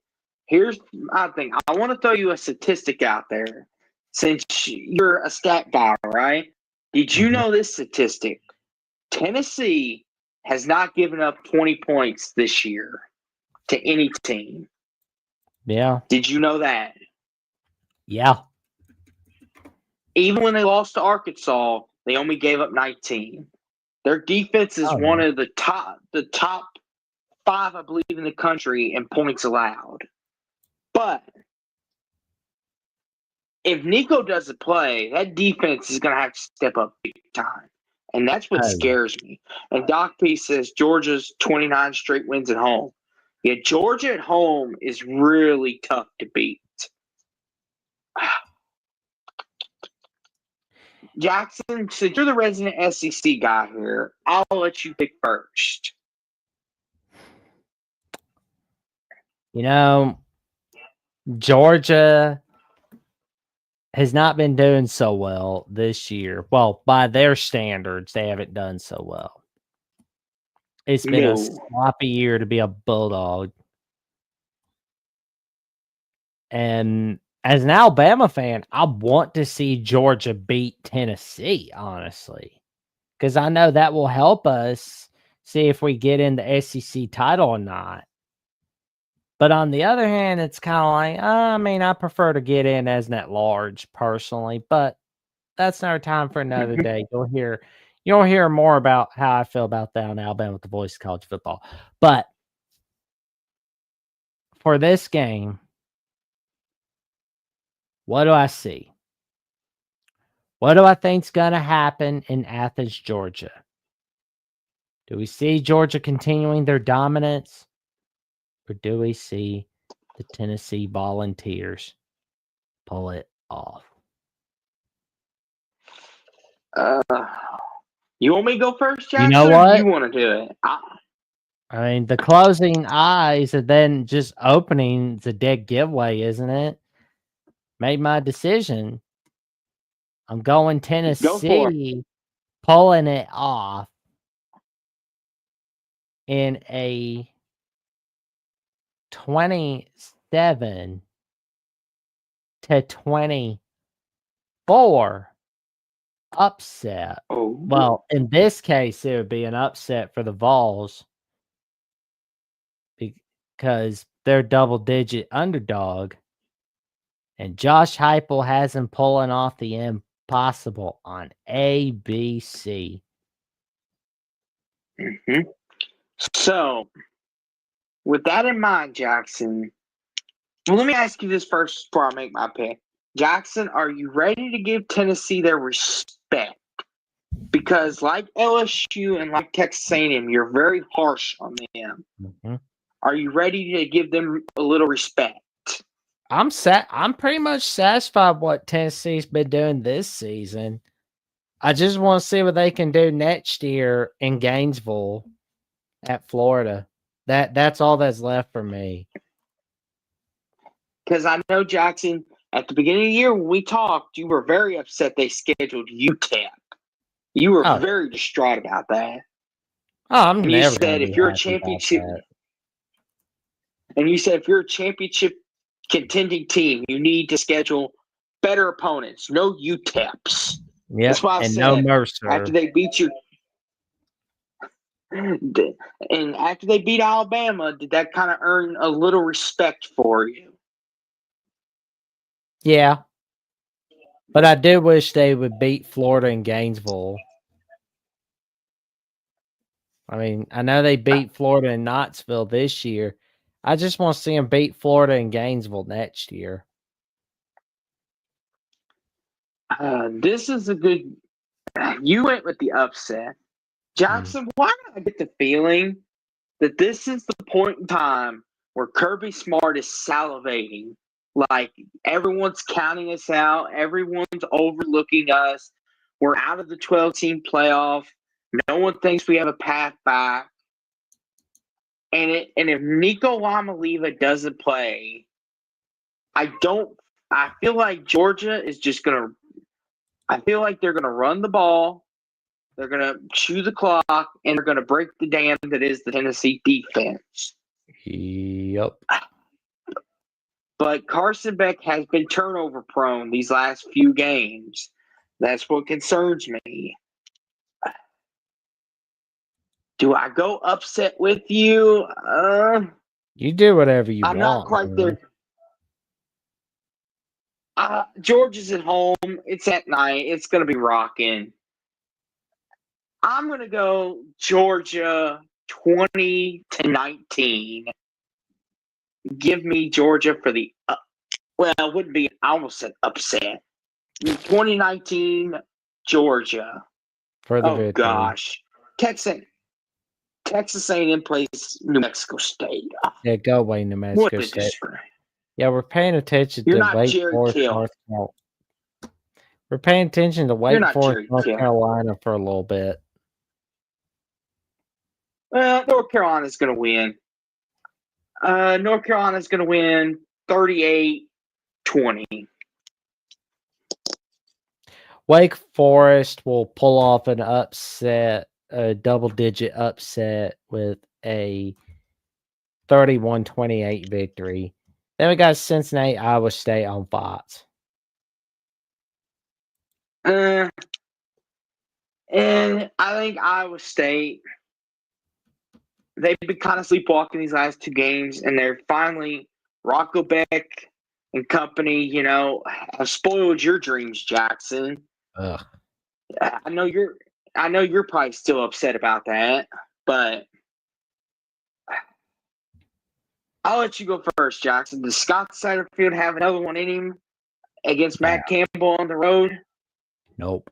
here's my thing. I want to throw you a statistic out there. Since you're a stat guy, right? Did you know this statistic? Tennessee has not given up 20 points this year to any team. Yeah. Did you know that? Yeah. Even when they lost to Arkansas, they only gave up 19. Their defense is one of the top 5, I believe, in the country in points allowed. But if Nico doesn't play, that defense is going to have to step up big time. And that's what scares me. And Doc P says Georgia's 29 straight wins at home. Yeah, Georgia at home is really tough to beat. Jackson, since you're the resident SEC guy here, I'll let you pick first. Georgia has not been doing so well this year. Well, by their standards, they haven't done so well. It's been a sloppy year to be a Bulldog. And as an Alabama fan, I want to see Georgia beat Tennessee, honestly, because I know that will help us see if we get in the SEC title or not. But on the other hand, it's kind of like, I prefer to get in as an at-large personally, but that's another time for another day. You'll You'll hear more about how I feel about that on Alabama with the Voice of College Football. But for this game, what do I see? What do I think's going to happen in Athens, Georgia? Do we see Georgia continuing their dominance, or do we see the Tennessee Volunteers pull it off? You want me to go first, Jackson? You know Or what? you want to do it? I mean, the closing eyes and then just opening is a dead giveaway, isn't it? Made my decision. I'm going Go for it. Tennessee, pulling it off in a 27-24 upset. Oh, Well, in this case, it would be an upset for the Vols because they're double-digit underdog, and Josh Heupel has him pulling off the impossible on ABC. Mm-hmm. So, with that in mind, Jackson, well, let me ask you this first before I make my pick. Jackson, are you ready to give Tennessee their respect? Because like LSU and like Texas A&M, you're very harsh on them. Mm-hmm. Are you ready to give them a little respect? I'm pretty much satisfied what Tennessee's been doing this season. I just want to see what they can do next year in Gainesville at Florida. That's all that's left for me. Because I know, Jackson, at the beginning of the year when we talked, you were very upset they scheduled UTEP. You were very distraught about that. Oh, I'm and never you said if you're a championship, and you said if you're a championship contending team, you need to schedule better opponents, no UTEPs. Yeah, that's why I and said no Mercer after they beat you. And after they beat Alabama, did that kind of earn a little respect for you? Yeah. But I do wish they would beat Florida and Gainesville. I mean, I know they beat Florida and Knoxville this year. I just want to see them beat Florida and Gainesville next year. This is a good. You went with the upset. Jackson, why do I get the feeling that this is the point in time where Kirby Smart is salivating? Like, everyone's counting us out. Everyone's overlooking us. We're out of the 12-team playoff. No one thinks we have a path back. And if Nico Lamaliva doesn't play, I feel like Georgia is just going to – I feel like they're going to run the ball. They're going to chew the clock, and they're going to break the dam that is the Tennessee defense. Yep. But Carson Beck has been turnover prone these last few games. That's what concerns me. Do I go upset with you? You do whatever you want. I'm not quite there. Georgia's at home. It's at night. It's going to be rocking. I'm going to go Georgia 20-19. Give me Georgia for the well, it wouldn't be. I almost said upset. 2019 Georgia. For the victory. Gosh, Texas A&M plays New Mexico State. Yeah, go away, New Mexico State. Yeah, we're paying attention to Wake Forest, North Carolina. We're paying attention to Wake Forest, North Carolina for a little bit. North Carolina's going to win. North Carolina's going to win 38-20. Wake Forest will pull off an upset, a double-digit upset with a 31-28 victory. Then we got Cincinnati, Iowa State on Fox. And I think Iowa State, they've been kind of sleepwalking these last two games, and they're finally Rocco Beck and company, have spoiled your dreams, Jackson. Ugh. I know you're I know you're probably still upset about that, but I'll let you go first, Jackson. Does Scott Satterfield have another one in him against Matt Campbell on the road? Nope.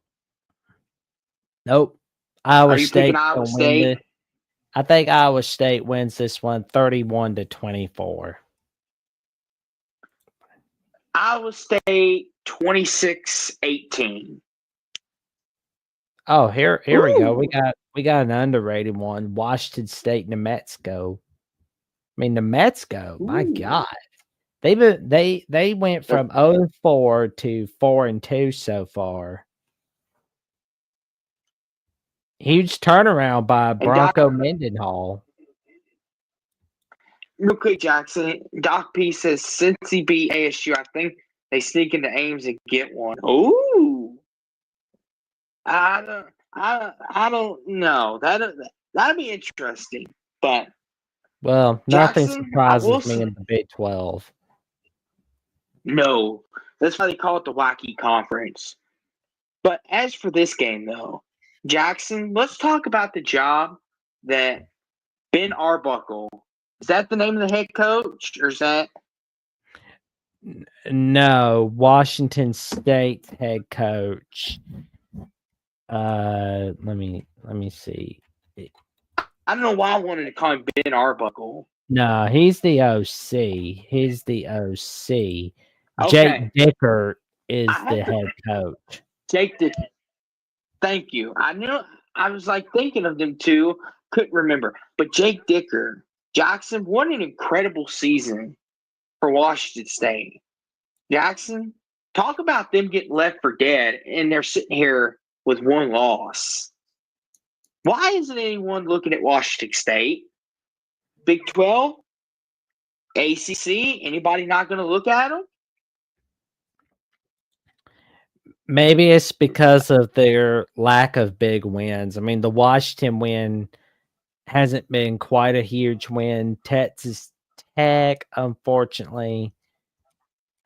Nope. Are Iowa you picking State Iowa gonna win State? this. I think Iowa State wins this one 31-24. Iowa State 26-18. Oh, here we go. Ooh. We got an underrated one. Washington State and the Mets go. I mean, the Mets go. My Ooh. God. They went from 0-4 to 4-2 so far. Huge turnaround by Bronco Mendenhall. Real quick, Jackson. Doc P says since he beat ASU, I think they sneak into Ames and get one. Ooh. I don't know. That'd be interesting. But Well, nothing Jackson, surprises me in the Big 12. No. That's why they call it the Wacky Conference. But as for this game, though, Jackson, let's talk about the job that Ben Arbuckle. Is that the name of the head coach, or is that? No, Washington State head coach. Let me see. I don't know why I wanted to call him Ben Arbuckle. No, he's the OC. He's the OC. Okay. Jake Dicker is the head coach. Jake Dicker. Thank you. I knew. I was like thinking of them too. Couldn't remember. But Jake Dicker, Jackson, what an incredible season for Washington State. Jackson, talk about them getting left for dead, and they're sitting here with one loss. Why isn't anyone looking at Washington State? Big 12? ACC? Anybody not going to look at them? Maybe it's because of their lack of big wins. I mean, the Washington win hasn't been quite a huge win. Texas Tech, unfortunately,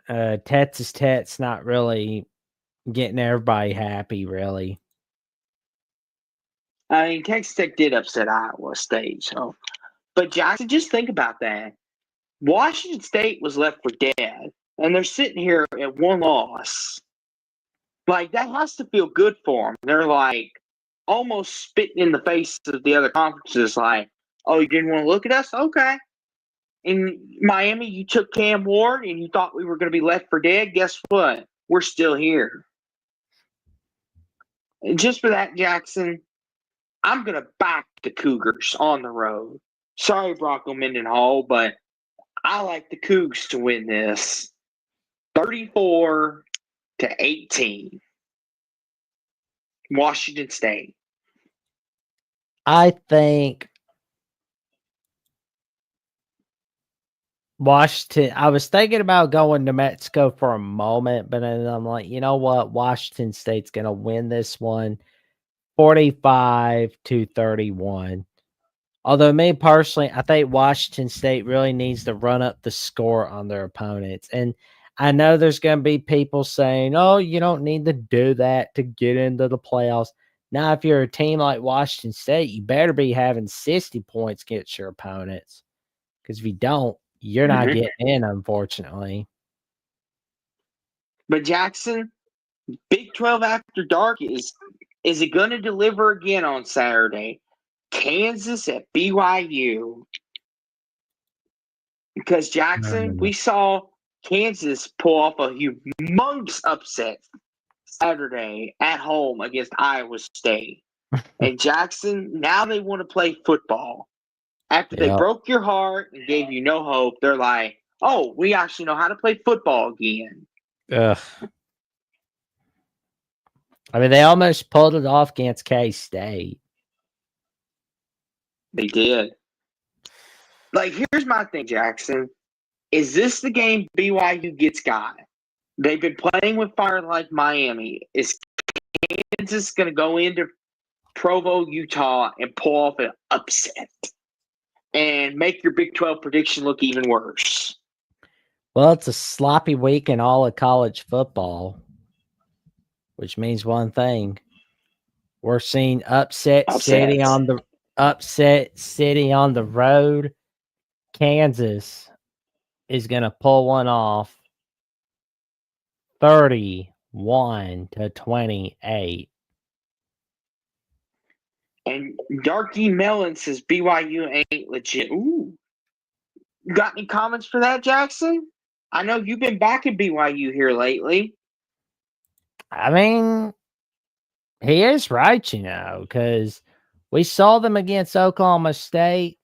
Texas Tech's not really getting everybody happy, really. I mean, Texas Tech did upset Iowa State, so. But Jackson, just think about that. Washington State was left for dead, and they're sitting here at one loss. Like, that has to feel good for them. They're like almost spitting in the face of the other conferences, like, oh, you didn't want to look at us? Okay. In Miami, you took Cam Ward and you thought we were going to be left for dead. Guess what? We're still here. And just for that, Jackson, I'm going to back the Cougars on the road. Sorry, Bronco Mendenhall, but I like the Cougs to win this 34-18. Washington State. I think Washington. I was thinking about going to Mexico for a moment, but then I'm like, you know what? Washington State's going to win this one 45-31. Although me personally, I think Washington State really needs to run up the score on their opponents. And I know there's going to be people saying, oh, you don't need to do that to get into the playoffs. Now, if you're a team like Washington State, you better be having 60 points against your opponents. Because if you don't, you're not getting in, unfortunately. But Jackson, Big 12 After Dark is it going to deliver again on Saturday? Kansas at BYU. Because Jackson, we saw Kansas pull off a humongous upset Saturday at home against Iowa State. And Jackson, now they want to play football. After they broke your heart and gave you no hope, they're like, oh, we actually know how to play football again. Ugh. I mean, they almost pulled it off against K-State. They did. Like, here's my thing, Jackson. Is this the game BYU gets got? They've been playing with fire like Miami. Is Kansas going to go into Provo, Utah, and pull off an upset and make your Big 12 prediction look even worse? Well, it's a sloppy week in all of college football, which means one thing. We're seeing upset city Upsets. on the road. Kansas is going to pull one off 31-28. And Darky Mellon says BYU ain't legit. Ooh. Got any comments for that, Jackson? I know you've been back at BYU here lately. I mean, he is right, because we saw them against Oklahoma State.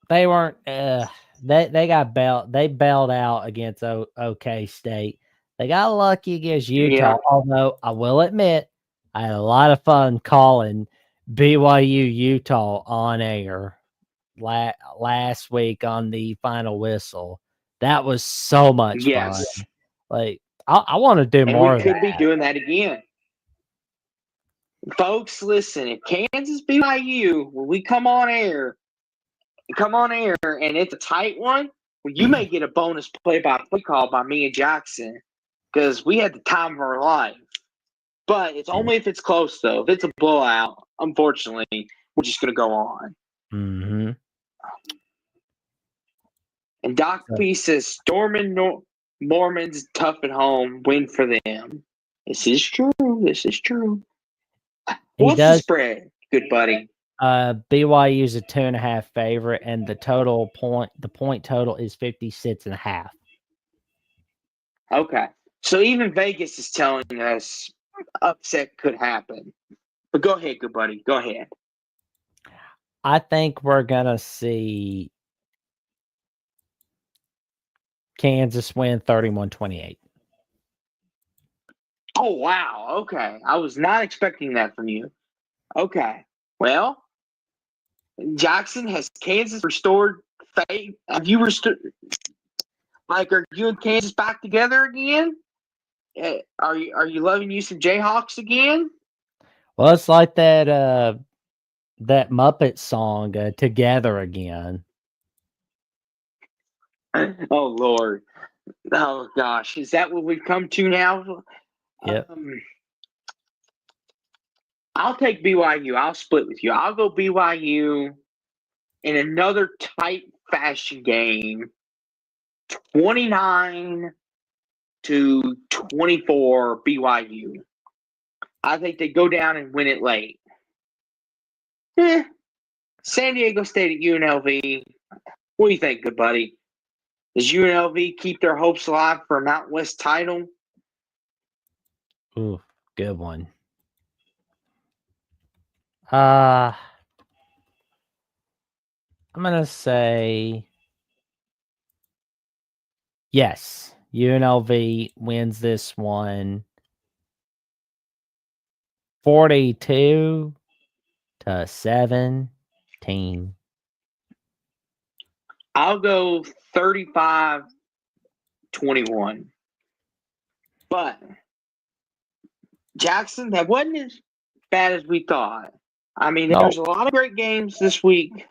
They weren't. They got bailed. They bailed out against OK State. They got lucky against Utah. Yeah. Although I will admit, I had a lot of fun calling BYU Utah on air last week on the final whistle. That was so much fun. Yes. Like I want to do And more we of could that. be doing that again. Folks, listen, if Kansas BYU, when we come on air, and it's a tight one, well, you may get a bonus play-by-play call by me and Jackson because we had the time of our life. But it's only if it's close, though. If it's a blowout, unfortunately, we're just going to go on. Mm-hmm. And Doc P says, Stormin' Mormons tough at home, win for them. This is true. What's the spread, good buddy? BYU is a 2.5 favorite, and the point total is 56.5. Okay, so even Vegas is telling us upset could happen. But go ahead, good buddy. Go ahead. I think we're gonna see Kansas win 31-28. Oh wow. Okay, I was not expecting that from you. Okay, well, Jackson, has Kansas restored faith? Have you restored? Like, are you and Kansas back together again? Are you loving you some Jayhawks again? Well, it's like that Muppet song, "Together Again." Oh Lord. Oh gosh, is that what we've come to now? Yep. I'll take BYU. I'll split with you. I'll go BYU in another tight fashion game, 29-24 BYU. I think they go down and win it late. San Diego State at UNLV. What do you think, good buddy? Does UNLV keep their hopes alive for a Mountain West title? Ooh, good one. I'm gonna say yes. UNLV wins this one 42-17. I'll go 35-21. But Jackson, that wasn't as bad as we thought. I mean, there's a lot of great games this week.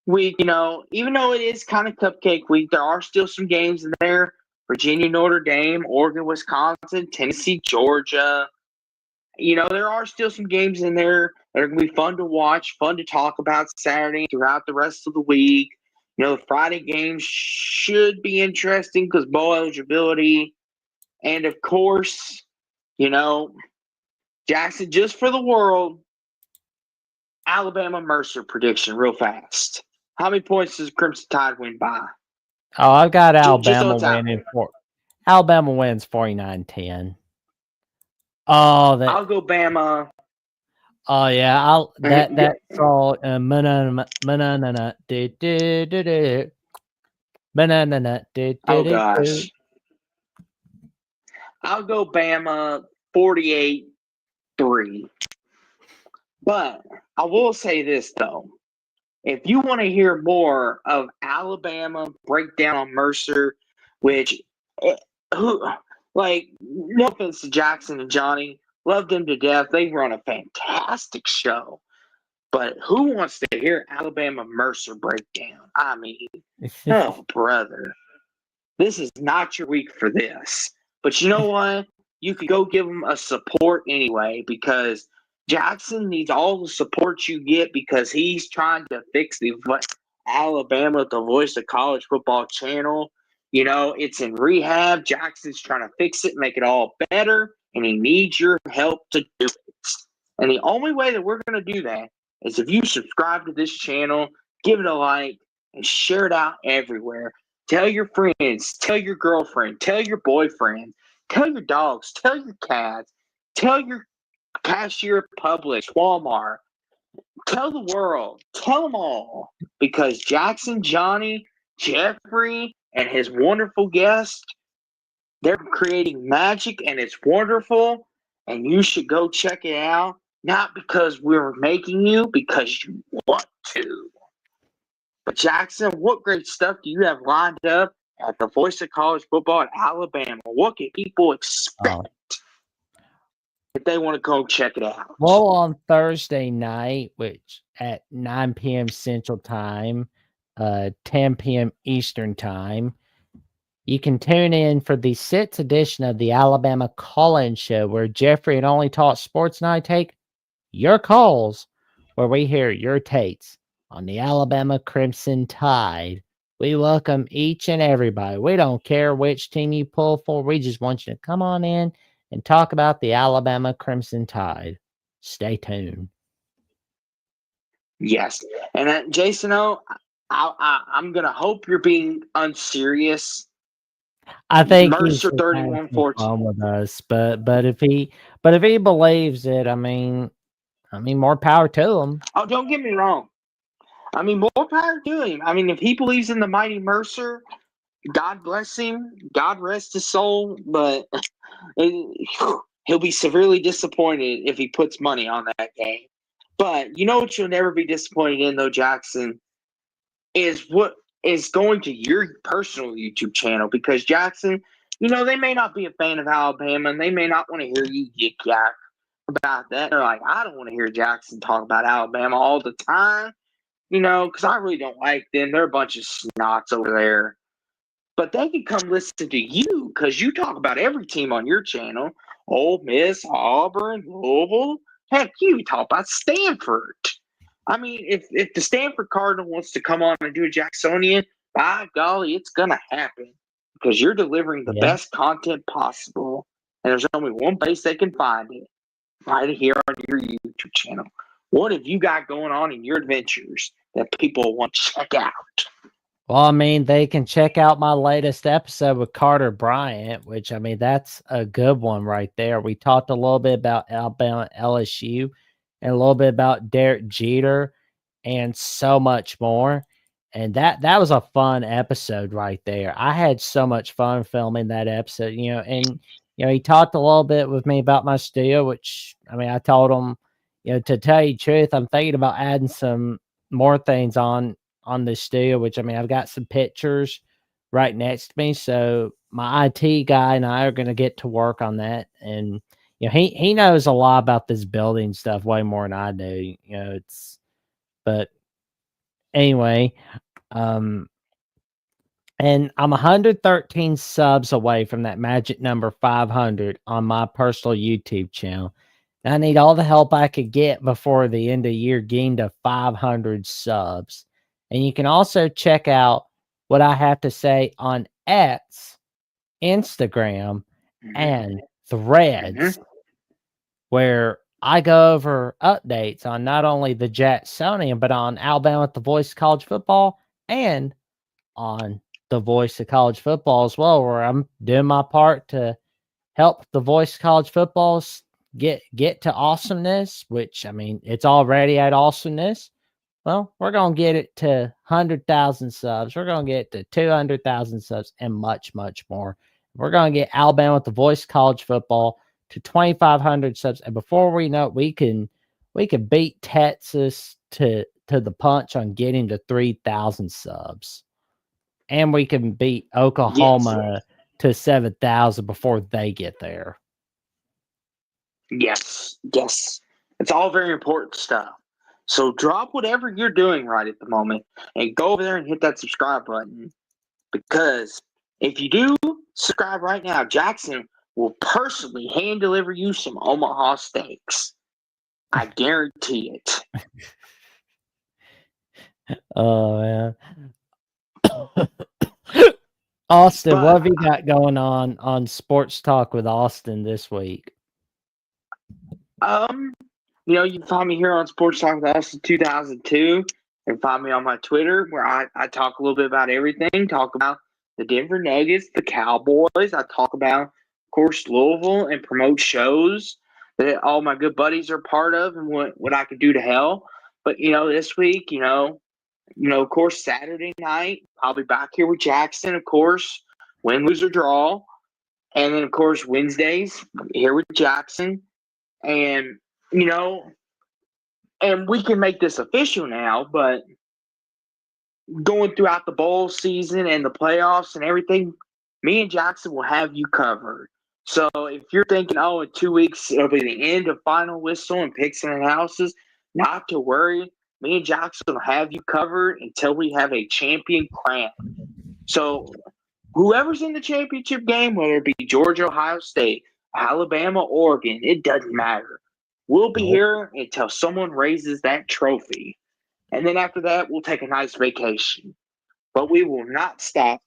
Even though it is kind of cupcake week, there are still some games in there. Virginia, Notre Dame, Oregon, Wisconsin, Tennessee, Georgia. There are still some games in there that are going to be fun to watch, fun to talk about Saturday throughout the rest of the week. The Friday games should be interesting because bowl eligibility. And, of course, Jackson, just for the world, Alabama Mercer prediction real fast. How many points does Crimson Tide win by? Oh, I've got Alabama winning. Alabama wins 49-10. Oh, I'll go Bama. Oh yeah, that song. Oh gosh. I'll go Bama 48-3. But I will say this though. If you want to hear more of Alabama breakdown on Mercer, no offense to Jackson and Johnny, loved them to death. They run a fantastic show. But who wants to hear Alabama Mercer breakdown? I mean, oh, brother. This is not your week for this. But you know what? You could go give them a support anyway because Jackson needs all the support you get because he's trying to fix the Alabama, the voice of college football channel. You know, it's in rehab. Jackson's trying to fix it, make it all better, and he needs your help to do it. And the only way that we're going to do that is if you subscribe to this channel, give it a like, and share it out everywhere. Tell your friends, tell your girlfriend, tell your boyfriend, tell your dogs, tell your cats, tell your cashier at Publix, Walmart. Tell the world. Tell them all. Because Jackson, Johnny, Jeffrey, and his wonderful guest, they're creating magic and it's wonderful. And you should go check it out. Not because we're making you, because you want to. But Jackson, what great stuff do you have lined up at the Voice of College Football at Alabama? What can people expect if they want to go check it out? Well, on Thursday night, which at 9 p.m. Central Time, 10 p.m. Eastern Time, you can tune in for the 6th edition of the Alabama Call-In Show, where Jeffrey and Only Talk Sports and I take your calls, where we hear your takes on the Alabama Crimson Tide. We welcome each and everybody. We don't care which team you pull for. We just want you to come on in and talk about the Alabama Crimson Tide. Stay tuned. Yes. And Jason O, I'm going to hope you're being unserious. I think Mercer he's 31-14 with us, but if he believes it, I mean, more power to him. Oh, don't get me wrong. I mean, more power to him. I mean, if he believes in the mighty Mercer, God bless him. God rest his soul. But he'll be severely disappointed if he puts money on that game. But you know what you'll never be disappointed in, though, Jackson, is what is going to your personal YouTube channel. Because, Jackson, you know, they may not be a fan of Alabama, and they may not want to hear you yik-yak about that. They're like, I don't want to hear Jackson talk about Alabama all the time, you know, because I really don't like them. They're a bunch of snots over there. But they can come listen to you because you talk about every team on your channel. Ole Miss, Auburn, Louisville. Heck, you talk about Stanford. I mean, if the Stanford Cardinal wants to come on and do a Jacksonian, by golly, it's going to happen because you're delivering the best content possible. And there's only one place they can find it, right here on your YouTube channel. What have you got going on in your adventures that people want to check out? Well, I mean, they can check out my latest episode with Carter Bryant, which, I mean, that's a good one right there. We talked a little bit about Alabama LSU and a little bit about Derek Jeter and so much more. And that was a fun episode right there. I had so much fun filming that episode, you know, and, you know, he talked a little bit with me about my studio, which, I mean, I told him, you know, to tell you the truth, I'm thinking about adding some more things on the studio, which, I mean, I've got some pictures right next to me. So my IT guy and I are going to get to work on that. And, you know, he knows a lot about this building stuff way more than I do, you know, but anyway, and I'm 113 subs away from that magic number 500 on my personal YouTube channel. And I need all the help I could get before the end of the year getting to 500 subs. And you can also check out what I have to say on X, Instagram, and Threads, where I go over updates on not only the Jacksonian, but on Alabama at the Voice of College Football and on the Voice of College Football as well, where I'm doing my part to help the Voice of College Football get to awesomeness, which, I mean, it's already at awesomeness. Well, we're going to get it to 100,000 subs. We're going to get to 200,000 subs and much, much more. We're going to get Alabama with the Voice of College Football to 2,500 subs. And before we know it, we can beat Texas to the punch on getting to 3,000 subs. And we can beat Oklahoma to 7,000 before they get there. Yes. It's all very important stuff. So drop whatever you're doing right at the moment and go over there and hit that subscribe button. Because if you do subscribe right now, Jackson will personally hand deliver you some Omaha steaks. I guarantee it. Oh man. Austin, what have you got going on Sports Talk with Austin this week? You can find me here on Sports Talk with Austin 2002 and find me on my Twitter where I talk a little bit about everything, talk about the Denver Nuggets, the Cowboys. I talk about, of course, Louisville and promote shows that all my good buddies are part of and what I could do to help. But, this week, of course, Saturday night, I'll be back here with Jackson, of course, win, lose, or draw. And then, of course, Wednesdays, here with Jackson. And, and we can make this official now, but going throughout the bowl season and the playoffs and everything, me and Jackson will have you covered. So if you're thinking, in 2 weeks, it'll be the end of final whistle and picks and analysis, not to worry. Me and Jackson will have you covered until we have a champion crown. So whoever's in the championship game, whether it be Georgia, Ohio State, Alabama, Oregon, it doesn't matter. We'll be here until someone raises that trophy. And then after that, we'll take a nice vacation. But we will not stop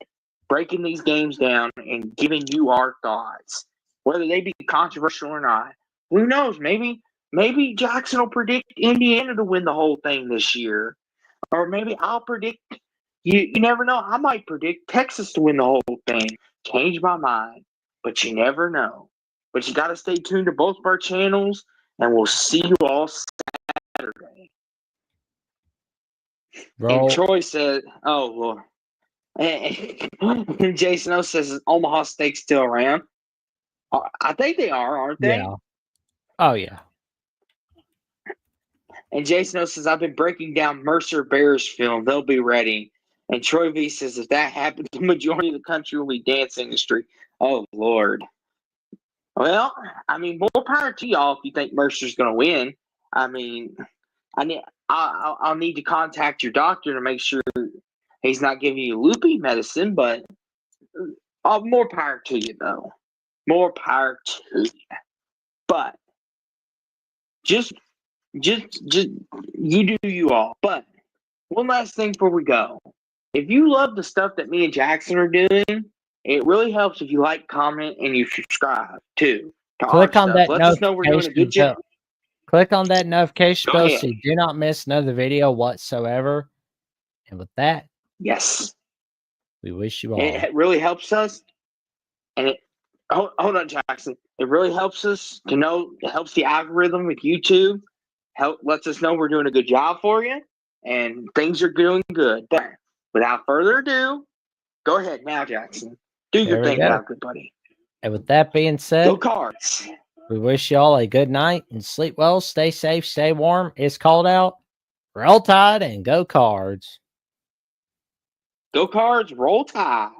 breaking these games down and giving you our thoughts, whether they be controversial or not. Who knows? Maybe Jackson will predict Indiana to win the whole thing this year. Or maybe I'll predict – you never know. I might predict Texas to win the whole thing. Change my mind. But you never know. But you got to stay tuned to both of our channels, and we'll see you all Saturday. Roll. And Troy said, well. And Jason O says, is Omaha Steak still around? I think they are, aren't they? Yeah. Oh, yeah. And Jason O says, I've been breaking down Mercer Bears film. They'll be ready. And Troy V says, if that happens, the majority of the country will be dance industry. Oh, Lord. Well, more power to y'all if you think Mercer's going to win. I'll need to contact your doctor to make sure he's not giving you loopy medicine, but more power to you, though. More power to you. But just you do you all. But one last thing before we go. If you love the stuff that me and Jackson are doing, it really helps if you like, comment, and you subscribe, too. Click on that Let us know we're doing a good job. Click on that notification bell ahead. so you do not miss another video whatsoever. And with that, yes, we wish you all. It really helps us. And hold on, Jackson. It really helps us to know. It helps the algorithm with YouTube. Lets us know we're doing a good job for you, and things are doing good. But without further ado, go ahead now, Jackson. Do your thing now, good buddy. And with that being said, go Cards. We wish y'all a good night and sleep well. Stay safe, stay warm. It's cold out. Roll Tide and go Cards. Go Cards, roll Tide.